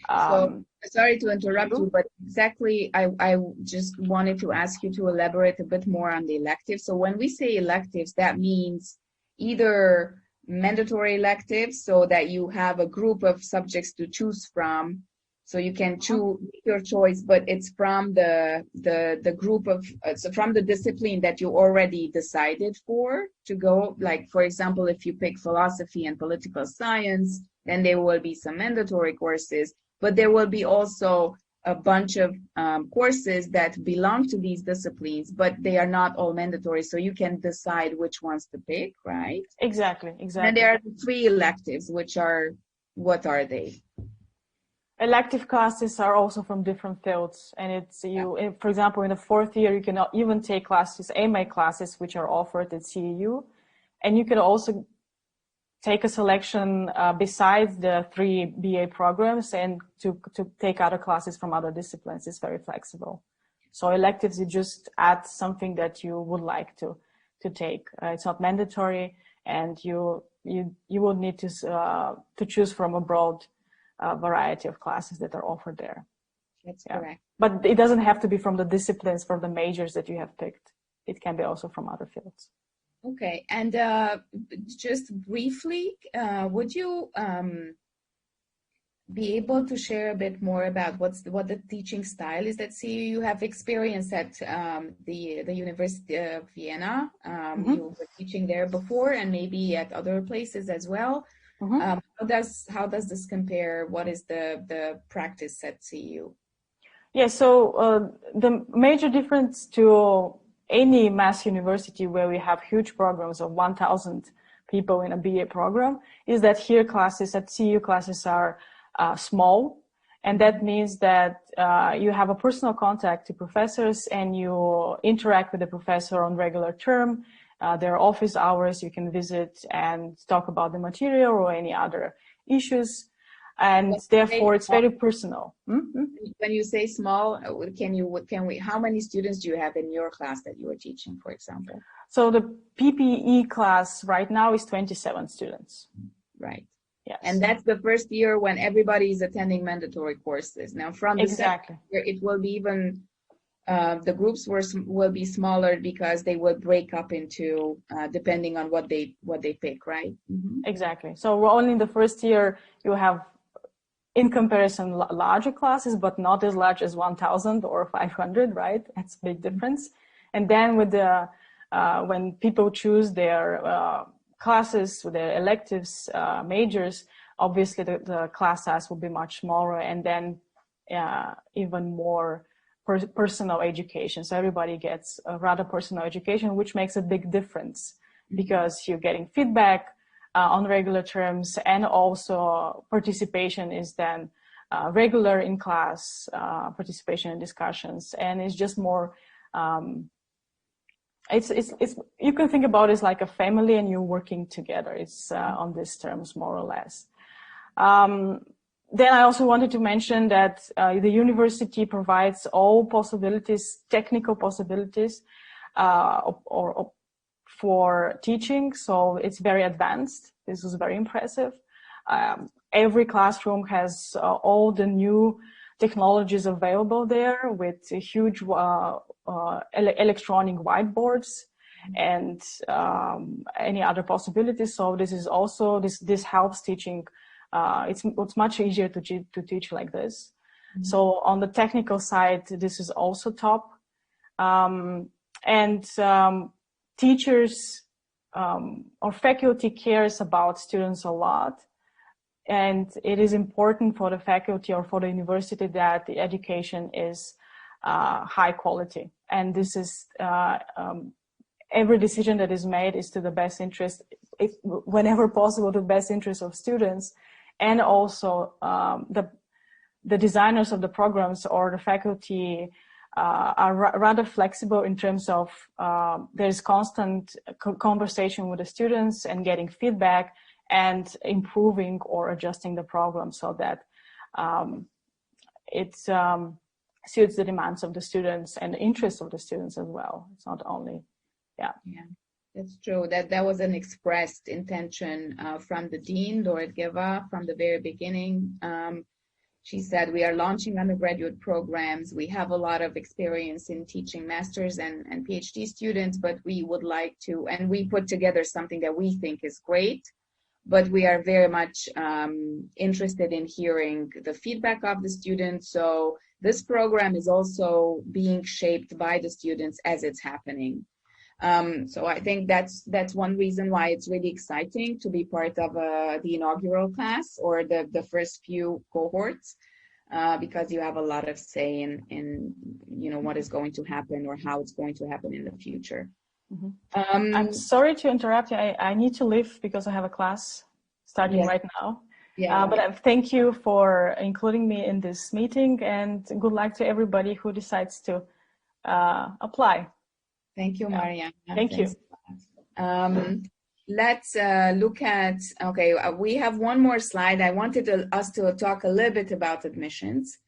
So sorry to interrupt you, but exactly, I just wanted to ask you to elaborate a bit more on the electives. So when we say electives, that means either mandatory electives, so that you have a group of subjects to choose from. So you can choose your choice, but it's from the group of, so from the discipline that you already decided for to go. Like, for example, if you pick philosophy and political science, then there will be some mandatory courses, but there will be also a bunch of courses that belong to these disciplines, but they are not all mandatory. So you can decide which ones to pick, right? Exactly. And there are 3 electives, which are, what are they? Elective classes are also from different fields, and it's for example, in the 4th year, you can even take classes, AMA classes, which are offered at CEU, and you can also take a selection besides the 3 BA programs and to take other classes from other disciplines. It's very flexible. So electives, you just add something that you would like to take. It's not mandatory, and you will need to choose from a broad variety of classes that are offered there. That's correct. But it doesn't have to be from the disciplines, from the majors that you have picked. It can be also from other fields. Okay, and just briefly, would you be able to share a bit more about what the teaching style is that you have experience at the University of Vienna? You were teaching there before, and maybe at other places as well. How does this compare? What is the practice at CEU? Yeah, so the major difference to any mass university where we have huge programs of 1,000 people in a BA program is that here classes at CEU classes are small. And that means that you have a personal contact to professors and you interact with the professor on regular term. There are office hours you can visit and talk about the material or any other issues. And therefore, it's very personal. When you say small, how many students do you have in your class that you are teaching, for example? So the PPE class right now is 27 students. Right. Yes. And that's the first year when everybody is attending mandatory courses. Now, from the second year, it will be even, the groups will be smaller because they will break up into, depending on what they pick, right? Exactly. So only in the first year, you have, in comparison, larger classes, but not as large as 1,000 or 500, right? That's a big difference. And then with the, when people choose their classes, with their electives, majors, obviously the class size will be much smaller, and then even more personal education. So everybody gets a rather personal education, which makes a big difference because you're getting feedback on regular terms, and also participation is then regular in class, participation in discussions, and it's just more, it's you can think about it as like a family and you're working together. It's on these terms, more or less. Then I also wanted to mention that the university provides all possibilities, technical possibilities, for teaching, so it's very advanced. This is very impressive. Every classroom has all the new technologies available there, with huge electronic whiteboards and any other possibilities. So this is also, this helps teaching. It's much easier to teach like this. So on the technical side, this is also top. Teachers or faculty cares about students a lot, and it is important for the faculty or for the university that the education is high quality. And this is every decision that is made is to the best interest, whenever possible, the best interest of students, and also the designers of the programs or the faculty are rather flexible in terms of there's constant conversation with the students and getting feedback and improving or adjusting the program so that it suits the demands of the students and the interests of the students as well. It's not only, yeah, that's true. That was an expressed intention from the dean, Dorit Geva, from the very beginning. She said, we are launching undergraduate programs. We have a lot of experience in teaching masters and PhD students, but we would like to, and we put together something that we think is great, but we are very much interested in hearing the feedback of the students. So this program is also being shaped by the students as it's happening. So I think that's one reason why it's really exciting to be part of the inaugural class or the first few cohorts, because you have a lot of say in what is going to happen or how it's going to happen in the future. I'm sorry to interrupt you. I need to leave because I have a class starting right now. But thank you for including me in this meeting, and good luck to everybody who decides to apply. Thank you, Marianne. Thank you. Let's look at, we have one more slide. I wanted us to talk a little bit about admissions.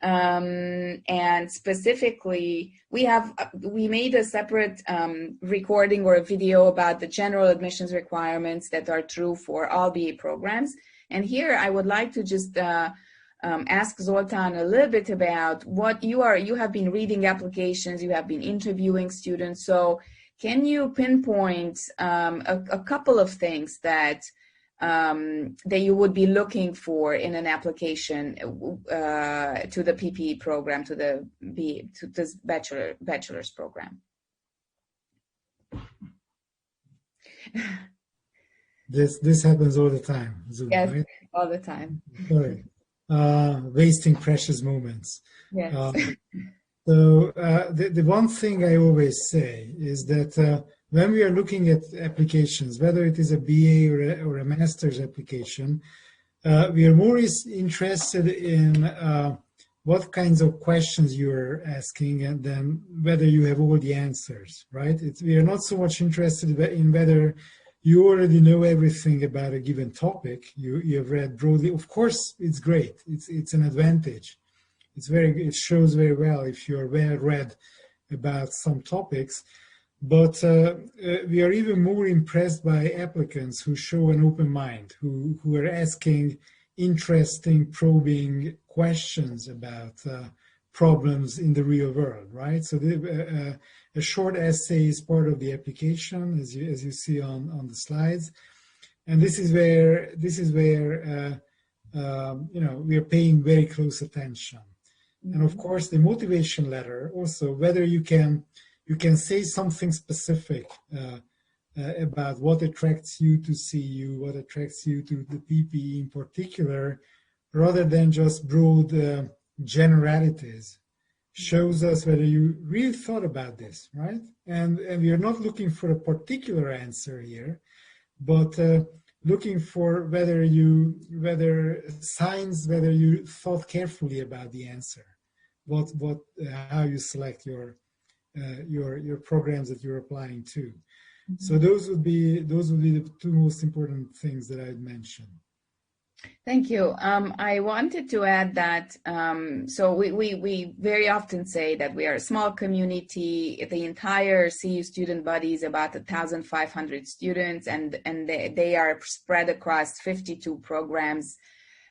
And specifically, we made a separate recording or a video about the general admissions requirements that are true for all BA programs. And here I would like to just ask Zoltan a little bit about what you have been reading applications, you have been interviewing students. So can you pinpoint a couple of things that you would be looking for in an application to the PPE program, to this bachelor's program? This happens all the time, Zoom, Yes, right? all the time. Sorry. Wasting precious moments. Yes. So the one thing I always say is that when we are looking at applications, whether it is a BA or a master's application, we are more interested in what kinds of questions you are asking and then whether you have all the answers, right? We are not so much interested in whether you already know everything about a given topic. You have read broadly. Of course, it's great. It's an advantage. It shows very well if you are well read about some topics. But we are even more impressed by applicants who show an open mind, who are asking interesting, probing questions about problems in the real world, right? So a short essay is part of the application, as you see on the slides, and this is where we are paying very close attention. Mm-hmm. And of course, the motivation letter also, whether you can say something specific about what attracts you to CEU, what attracts you to the PPE in particular, rather than just broad generalities, shows us whether you really thought about this, right? And we are not looking for a particular answer here, but looking for whether you thought carefully about the answer, how you select your programs that you're applying to. Mm-hmm. So those would be the two most important things that I'd mention. Thank you. I wanted to add that so we very often say that we are a small community. The entire CEU student body is about 1,500 students, and they are spread across 52 programs,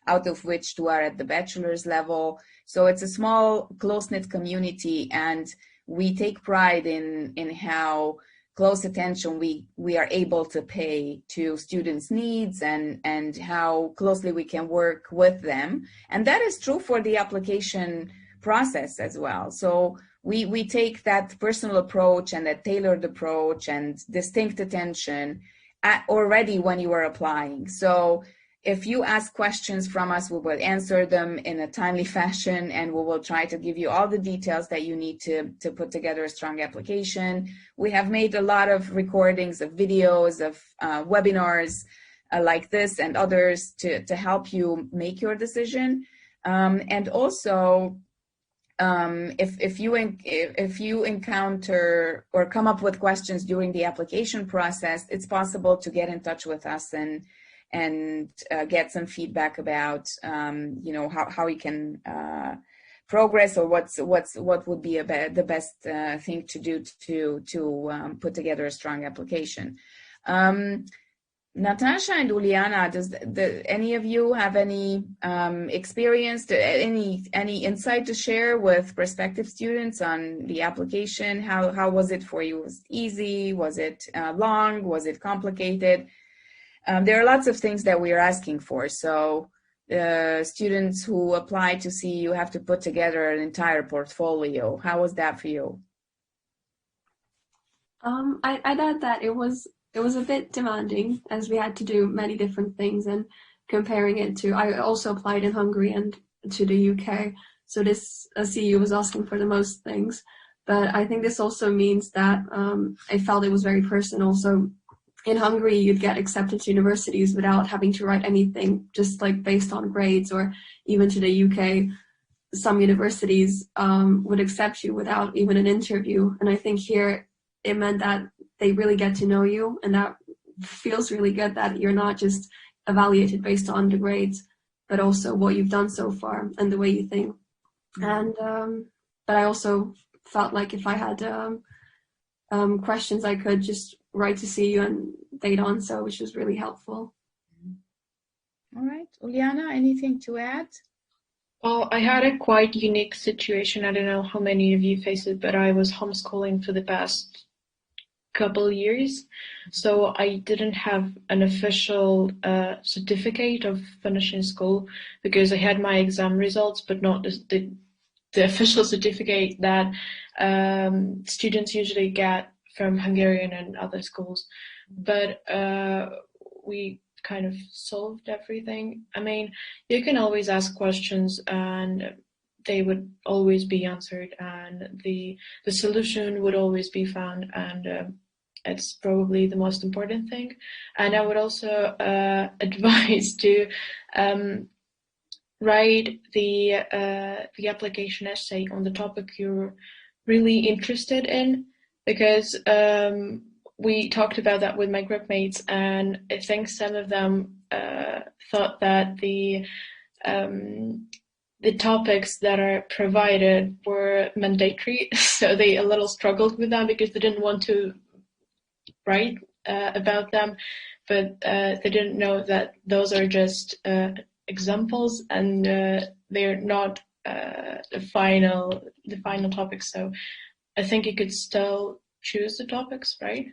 out of which 2 are at the bachelor's level. So it's a small, close-knit community, and we take pride in how close attention we are able to pay to students' needs and how closely we can work with them. And that is true for the application process as well. So we take that personal approach and that tailored approach and distinct attention already when you are applying. So if you ask questions from us, we will answer them in a timely fashion, and we will try to give you all the details that you need to put together a strong application. We have made a lot of recordings of videos, of webinars like this and others to help you make your decision. And also, if you encounter or come up with questions during the application process, it's possible to get in touch with us and get some feedback about how we can progress, or what would be the best thing to do to put together a strong application. Natasha and Uliana, does any of you have any experience, any insight to share with prospective students on the application? How was it for you? Was it easy? Was it long? Was it complicated? There are lots of things that we are asking for. So students who apply to CEU have to put together an entire portfolio. How was that for you? I'd add that it was a bit demanding, as we had to do many different things, and comparing it to, I also applied in Hungary and to the UK. So this CEU was asking for the most things. But I think this also means that I felt it was very personal. So in Hungary, you'd get accepted to universities without having to write anything, just like based on grades, or even to the UK, some universities would accept you without even an interview. And I think here it meant that they really get to know you, and that feels really good, that you're not just evaluated based on the grades, but also what you've done so far and the way you think. And but I also felt like if I had questions, I could just write to CEU and they'd answer, which was really helpful. All right, Uliana, anything to add? Well, I had a quite unique situation. I don't know how many of you face it, but I was homeschooling for the past couple years, so I didn't have an official certificate of finishing school, because I had my exam results, but not the official certificate that students usually get from Hungarian and other schools. But we kind of solved everything. I mean, you can always ask questions and they would always be answered, and the solution would always be found, and it's probably the most important thing. And I would also advise to write the application essay on the topic you're really interested in, because we talked about that with my group mates, and I think some of them thought that the topics that are provided were mandatory, so they a little struggled with them because they didn't want to write about them, but they didn't know that those are just examples, and they're not the final topics. So I think you could still choose the topics, right?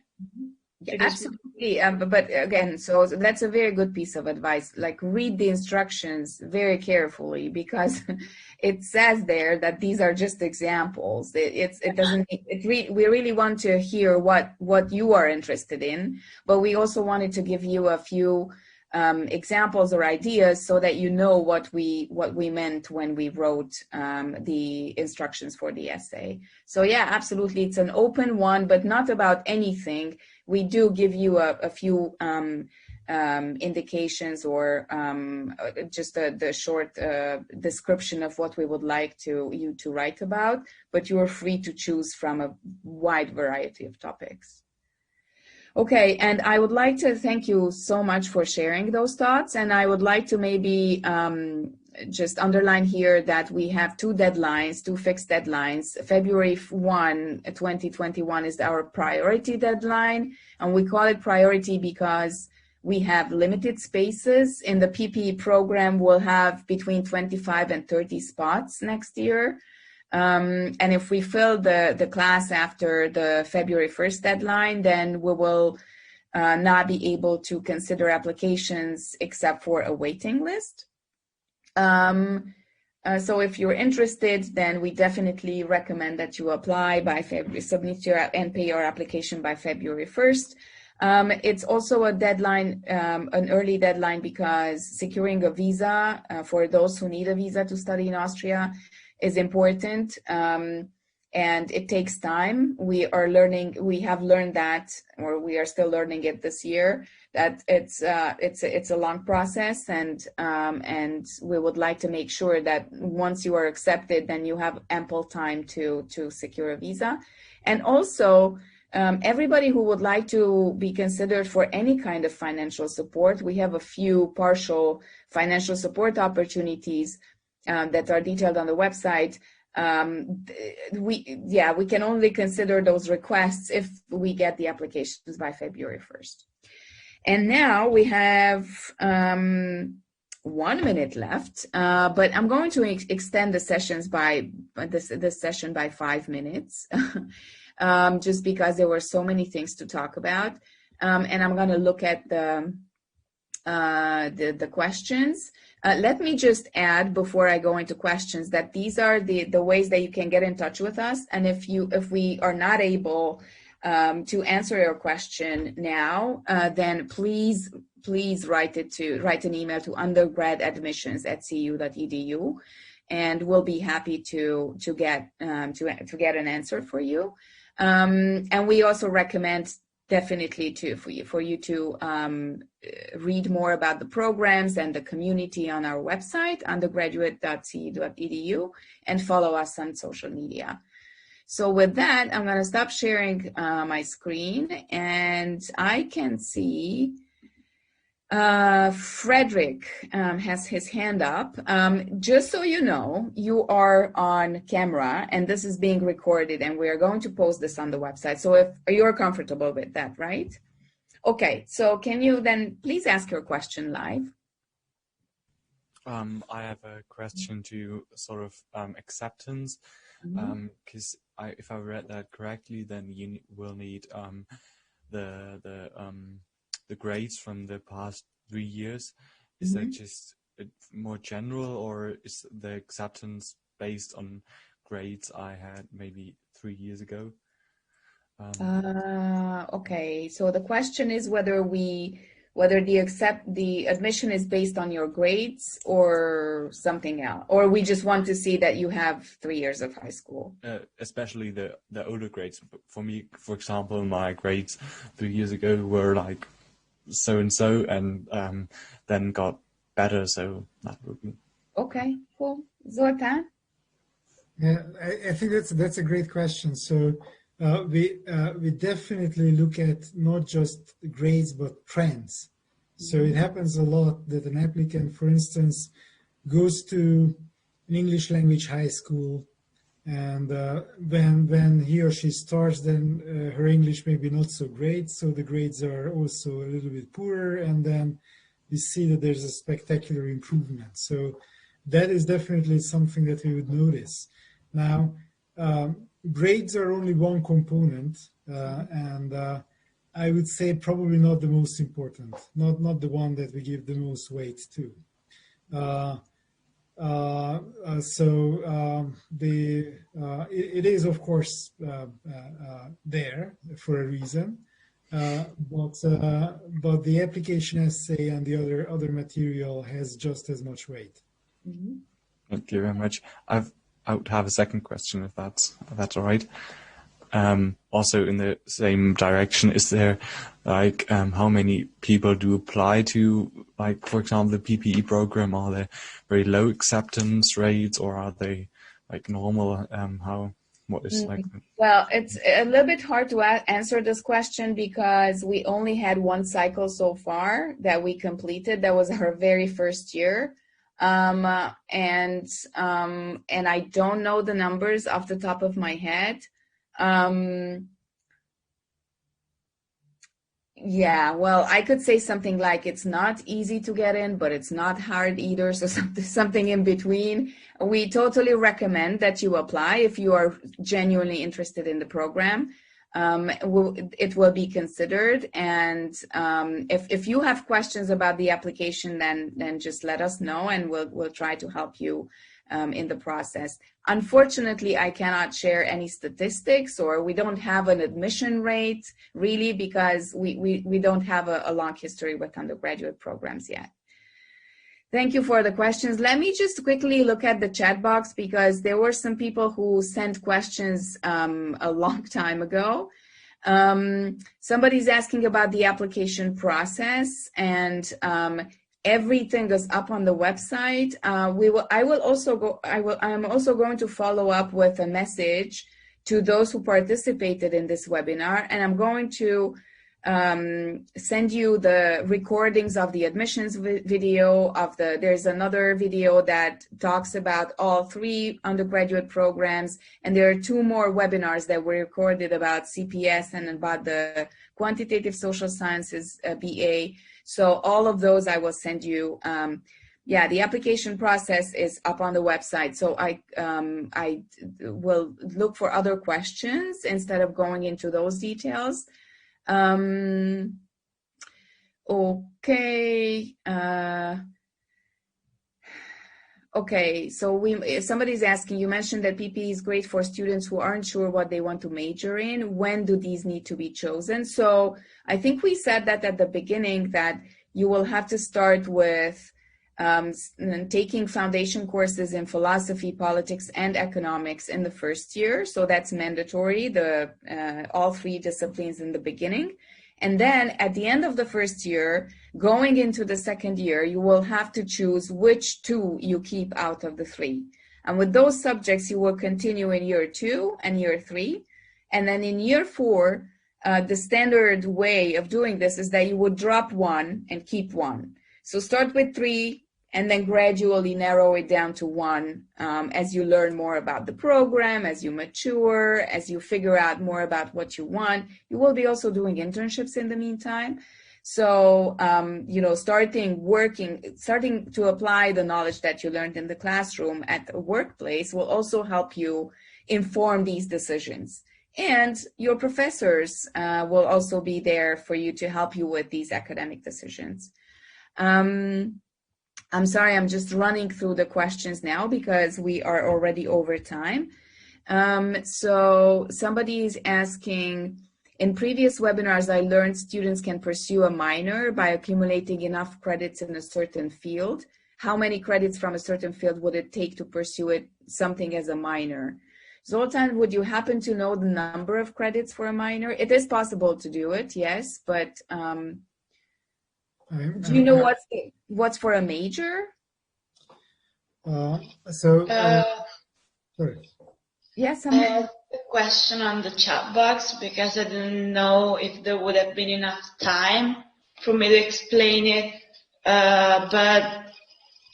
Yeah, absolutely. But again, so that's a very good piece of advice. Like, read the instructions very carefully, because it says there that these are just examples. We really want to hear what you are interested in, but we also wanted to give you a few examples or ideas so that you know what we meant when we wrote the instructions for the essay. So yeah, absolutely, it's an open one, but not about anything. We do give you a few indications, or just the short description of what we would like you to write about, but you are free to choose from a wide variety of topics. Okay, and I would like to thank you so much for sharing those thoughts, and I would like to maybe just underline here that we have two fixed deadlines. February 1, 2021 is our priority deadline, and we call it priority because we have limited spaces. In the PPE program, we'll have between 25 and 30 spots next year. And if we fill the class after the February 1st deadline, then we will not be able to consider applications except for a waiting list. So if you're interested, then we definitely recommend that you apply by February, submit and pay your application by February 1st. It's also a deadline, an early deadline, because securing a visa for those who need a visa to study in Austria is important, and it takes time. We have learned that, or we are still learning it this year, that it's a long process, and we would like to make sure that once you are accepted, then you have ample time to secure a visa. And also, everybody who would like to be considered for any kind of financial support, we have a few partial financial support opportunities that are detailed on the website. We can only consider those requests if we get the applications by February 1st. And now we have 1 minute left, but I'm going to extend the sessions by this session by 5 minutes, just because there were so many things to talk about. And I'm going to look at the questions. Let me just add, before I go into questions, that these are the ways that you can get in touch with us. And if we are not able to answer your question now, then please write an email to undergraduate.ceu.edu, and we'll be happy to get an answer for you. And we also recommend definitely for you to read more about the programs and the community on our website, undergraduate.ceu.edu, and follow us on social media. So with that, I'm going to stop sharing my screen, and I can see Frederick has his hand up. Just so you know, you are on camera, and this is being recorded, and we are going to post this on the website. So if you're comfortable with that, right? Okay, so can you then please ask your question live? I have a question to sort of acceptance, because if I read that correctly, then you will need the grades from the past 3 years. Is that just more general, or is the acceptance based on grades I had maybe 3 years ago? Okay, so the question is whether we whether the admission is based on your grades or something else, or we just want to see that you have 3 years of high school. Especially the older grades. For me, for example, my grades 3 years ago were like so and so, and then got better. So that would be okay. Cool, Zoltán. Yeah, I think that's a great question. So we definitely look at not just grades but trends. So it happens a lot that an applicant, for instance, goes to an English language high school, and when he or she starts, then her English may be not so great, so the grades are also a little bit poorer, and then we see that there's a spectacular improvement. So that is definitely something that we would notice. Now, grades are only one component, and I would say probably not the most important, not the one that we give the most weight to. It is, of course, there for a reason, but the application essay and the other material has just as much weight. Mm-hmm. Thank you very much. I would have a second question, if that's all right. Also in the same direction, is there like how many people do apply to, like, for example, the PPE program? Are there very low acceptance rates, or are they like normal? What is like? Well, it's a little bit hard to answer this question because we only had one cycle so far that we completed. That was our very first year. And I don't know the numbers off the top of my head. Yeah, well, I could say something like it's not easy to get in, but it's not hard either. So something in between. We totally recommend that you apply if you are genuinely interested in the program. It will be considered, and if you have questions about the application, then just let us know, and we'll try to help you in the process. Unfortunately, I cannot share any statistics, or we don't have an admission rate really, because we don't have a long history with undergraduate programs yet. Thank you for the questions. Let me just quickly look at the chat box, because there were some people who sent questions a long time ago. Somebody's asking about the application process, and everything is up on the website. I'm also going to follow up with a message to those who participated in this webinar, and I'm going to send you the recordings of the admissions video. There's another video that talks about all 3 undergraduate programs, and there are 2 more webinars that were recorded about CPS and about the Quantitative Social Sciences BA. So all of those I will send you. Yeah, the application process is up on the website. So I will look for other questions instead of going into those details. Okay. Okay, so somebody's asking, you mentioned that PPE is great for students who aren't sure what they want to major in. When do these need to be chosen? So I think we said that at the beginning, that you will have to start with taking foundation courses in philosophy, politics, and economics in the first year. So that's mandatory, all 3 disciplines in the beginning. And then at the end of the first year, going into the second year, you will have to choose which 2 you keep out of the 3. And with those subjects, you will continue in year 2 and year 3. And then in year 4, the standard way of doing this is that you would drop 1 and keep 1. So start with 3, and then gradually narrow it down to 1 as you learn more about the program, as you mature, as you figure out more about what you want. You will be also doing internships in the meantime. So, starting to apply the knowledge that you learned in the classroom at the workplace will also help you inform these decisions. And your professors will also be there for you to help you with these academic decisions. I'm sorry, I'm just running through the questions now because we are already over time. So somebody is asking, In previous webinars, I learned students can pursue a minor by accumulating enough credits in a certain field. How many credits from a certain field would it take to pursue something as a minor? Zoltan, would you happen to know the number of credits for a minor? It is possible to do it, yes, but do you know what's for a major? Sorry. Yes, I have a question on the chat box because I didn't know if there would have been enough time for me to explain it. But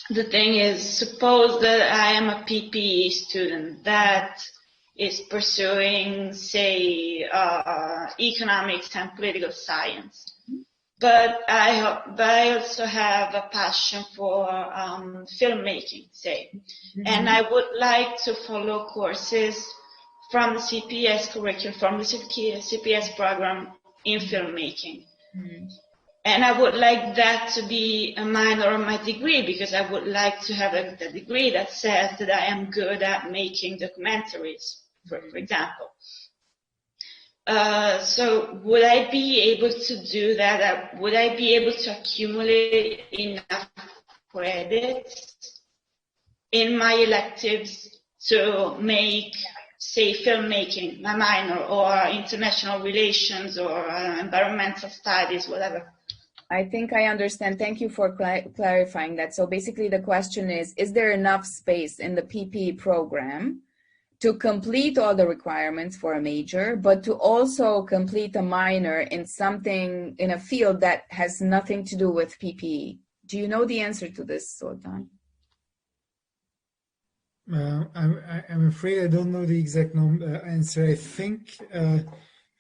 the thing is, suppose that I am a PPE student that is pursuing, say, economics and political science. But I also have a passion for filmmaking, say, and I would like to follow courses from the CPS curriculum, from the CPS program in filmmaking. And I would like that to be a minor on my degree because I would like to have a degree that says that I am good at making documentaries, for example. So would I be able to do that? Would I be able to accumulate enough credits in my electives to make, say, filmmaking my minor, or international relations, or environmental studies, whatever? I think I understand. Thank you for clarifying that. So basically the question is there enough space in the PPE program to complete all the requirements for a major, but to also complete a minor in something, in a field that has nothing to do with PPE? Do you know the answer to this, Zoltan? I'm afraid I don't know the exact answer. I think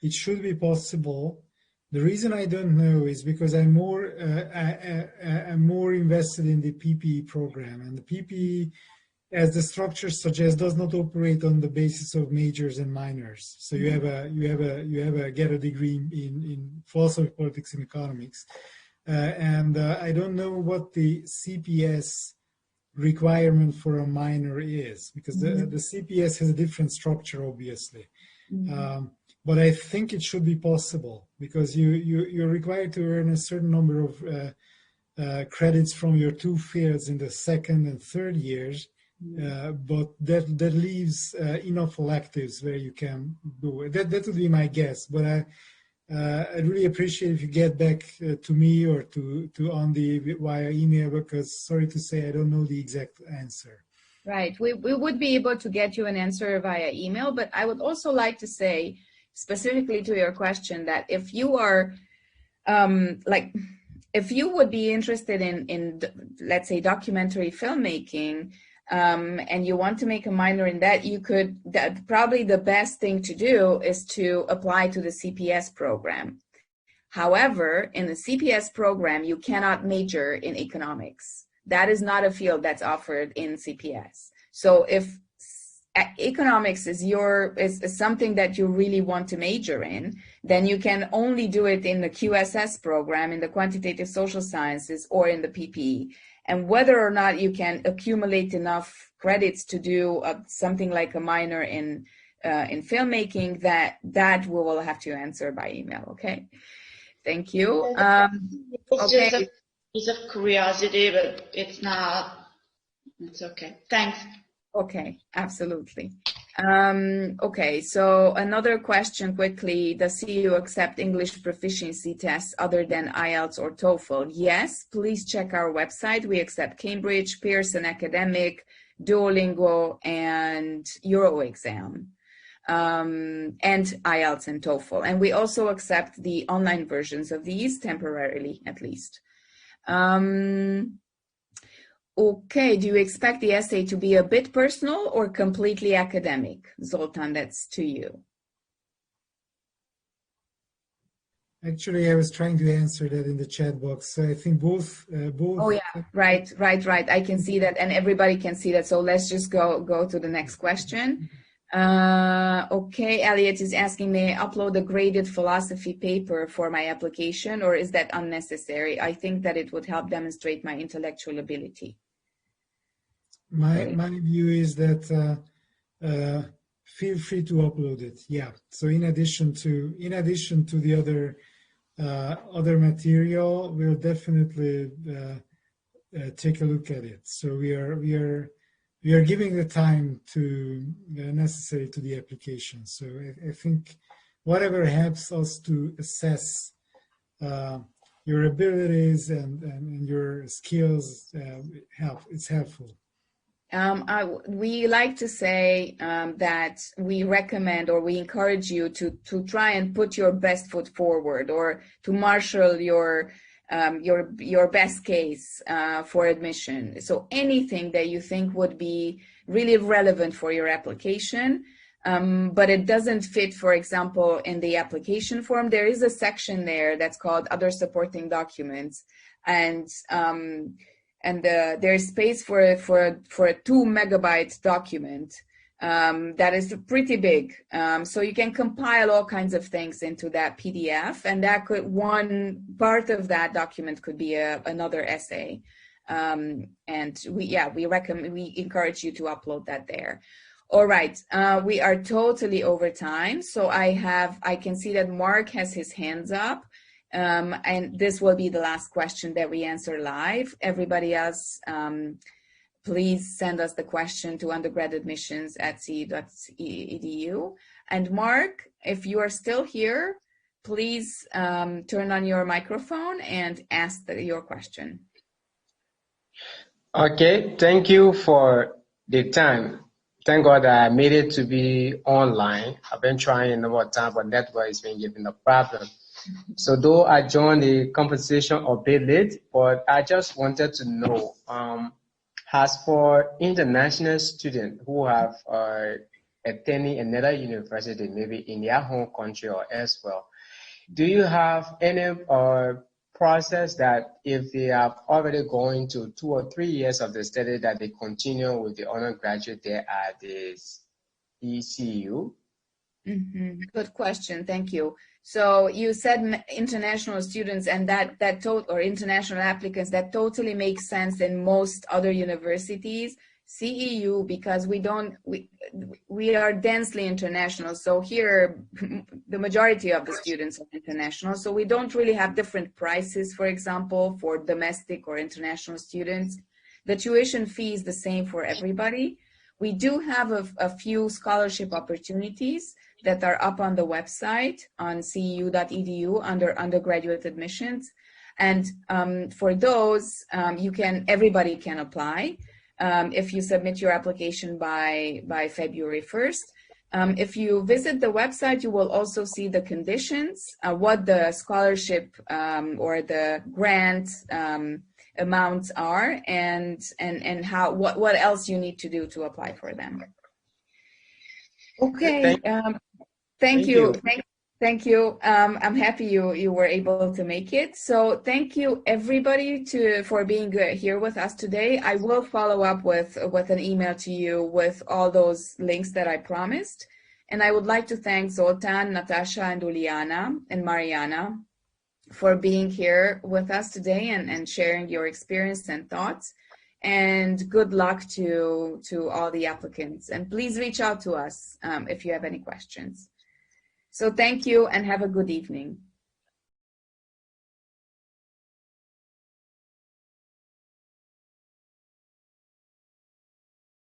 it should be possible. The reason I don't know is because I'm more invested in the PPE program, and the PPE, as the structure suggests, does not operate on the basis of majors and minors. So you have a get a degree in philosophy, politics, and economics, and I don't know what the CPS requirement for a minor is, because the CPS has a different structure, obviously. But I think it should be possible, because you're required to earn a certain number of credits from your two fields in the second and third years, but that leaves enough electives where you can do it. That would be my guess, but I'd really appreciate if you get back to me or to Andy via email, because sorry to say I don't know the exact answer. Right, we would be able to get you an answer via email, but I would also like to say, specifically to your question, that if you are if you would be interested in let's say documentary filmmaking, and you want to make a minor in that, probably the best thing to do is to apply to the CPS program. However, in the CPS program, you cannot major in economics. That is not a field that's offered in CPS. So if economics is something that you really want to major in, then you can only do it in the QSS program, in the Quantitative Social Sciences, or in the PPE. And whether or not you can accumulate enough credits to do something like a minor in filmmaking, that we will have to answer by email. Okay, thank you. It's just a piece of curiosity, but it's not. It's okay. Thanks. Okay, absolutely. Okay, so another question quickly. Does CEU accept English proficiency tests other than IELTS or TOEFL? Yes, please check our website. We accept Cambridge, Pearson Academic, Duolingo, and Euroexam, and IELTS and TOEFL. And we also accept the online versions of these, temporarily at least. Okay, do you expect the essay to be a bit personal or completely academic? Zoltan, that's to you. Actually, I was trying to answer that in the chat box. So I think both. Oh yeah, right. I can see that, and everybody can see that. So let's just go to the next question. Okay, Elliot is asking, may I upload a graded philosophy paper for my application, or is that unnecessary? I think that it would help demonstrate my intellectual ability. My view is that feel free to upload it. Yeah. So in addition to the other material, we'll definitely take a look at it. So we are giving the time to necessary to the application. So I think whatever helps us to assess your abilities and your skills it's helpful. We like to say that we recommend or we encourage you to try and put your best foot forward, or to marshal your best case for admission. So anything that you think would be really relevant for your application, but it doesn't fit, for example, in the application form, there is a section there that's called Other Supporting Documents, and there's space for a 2 megabyte document that is pretty big. So you can compile all kinds of things into that PDF, and that one part of that document could be another essay. And we encourage you to upload that there. All right, we are totally over time. So I can see that Mark has his hands up. And this will be the last question that we answer live. Everybody else, please send us the question to undergraduate.ceu.edu. And Mark, if you are still here, please turn on your microphone and ask your question. Okay, thank you for the time. Thank God I made it to be online. I've been trying a number of times, but network has been giving a problem. So though I joined the conversation a bit late, but I just wanted to know, as for international students who have attending another university, maybe in their home country or elsewhere, do you have any process that if they have already gone to 2 or 3 years of the study, that they continue with the undergraduate there at the ECU? Mm-hmm. Good question. Thank you. So you said international students, and that or international applicants, that totally makes sense in most other universities. CEU, because we are densely international. So here, the majority of the students are international. So we don't really have different prices, for example, for domestic or international students. The tuition fee is the same for everybody. We do have a few scholarship opportunities that are up on the website on ceu.edu under undergraduate admissions. And for those, everybody can apply. If you submit your application by February 1st. If you visit the website, you will also see the conditions, what the scholarship or the grant amounts are, and what else you need to do to apply for them. Okay, thank you. Thank you. I'm happy you were able to make it. So thank you everybody for being here with us today. I will follow up with an email to you with all those links that I promised. And I would like to thank Zoltan, Natasha, and Uliana, and Mariyana for being here with us today and sharing your experience and thoughts. And good luck to all the applicants. And please reach out to us if you have any questions. So thank you and have a good evening.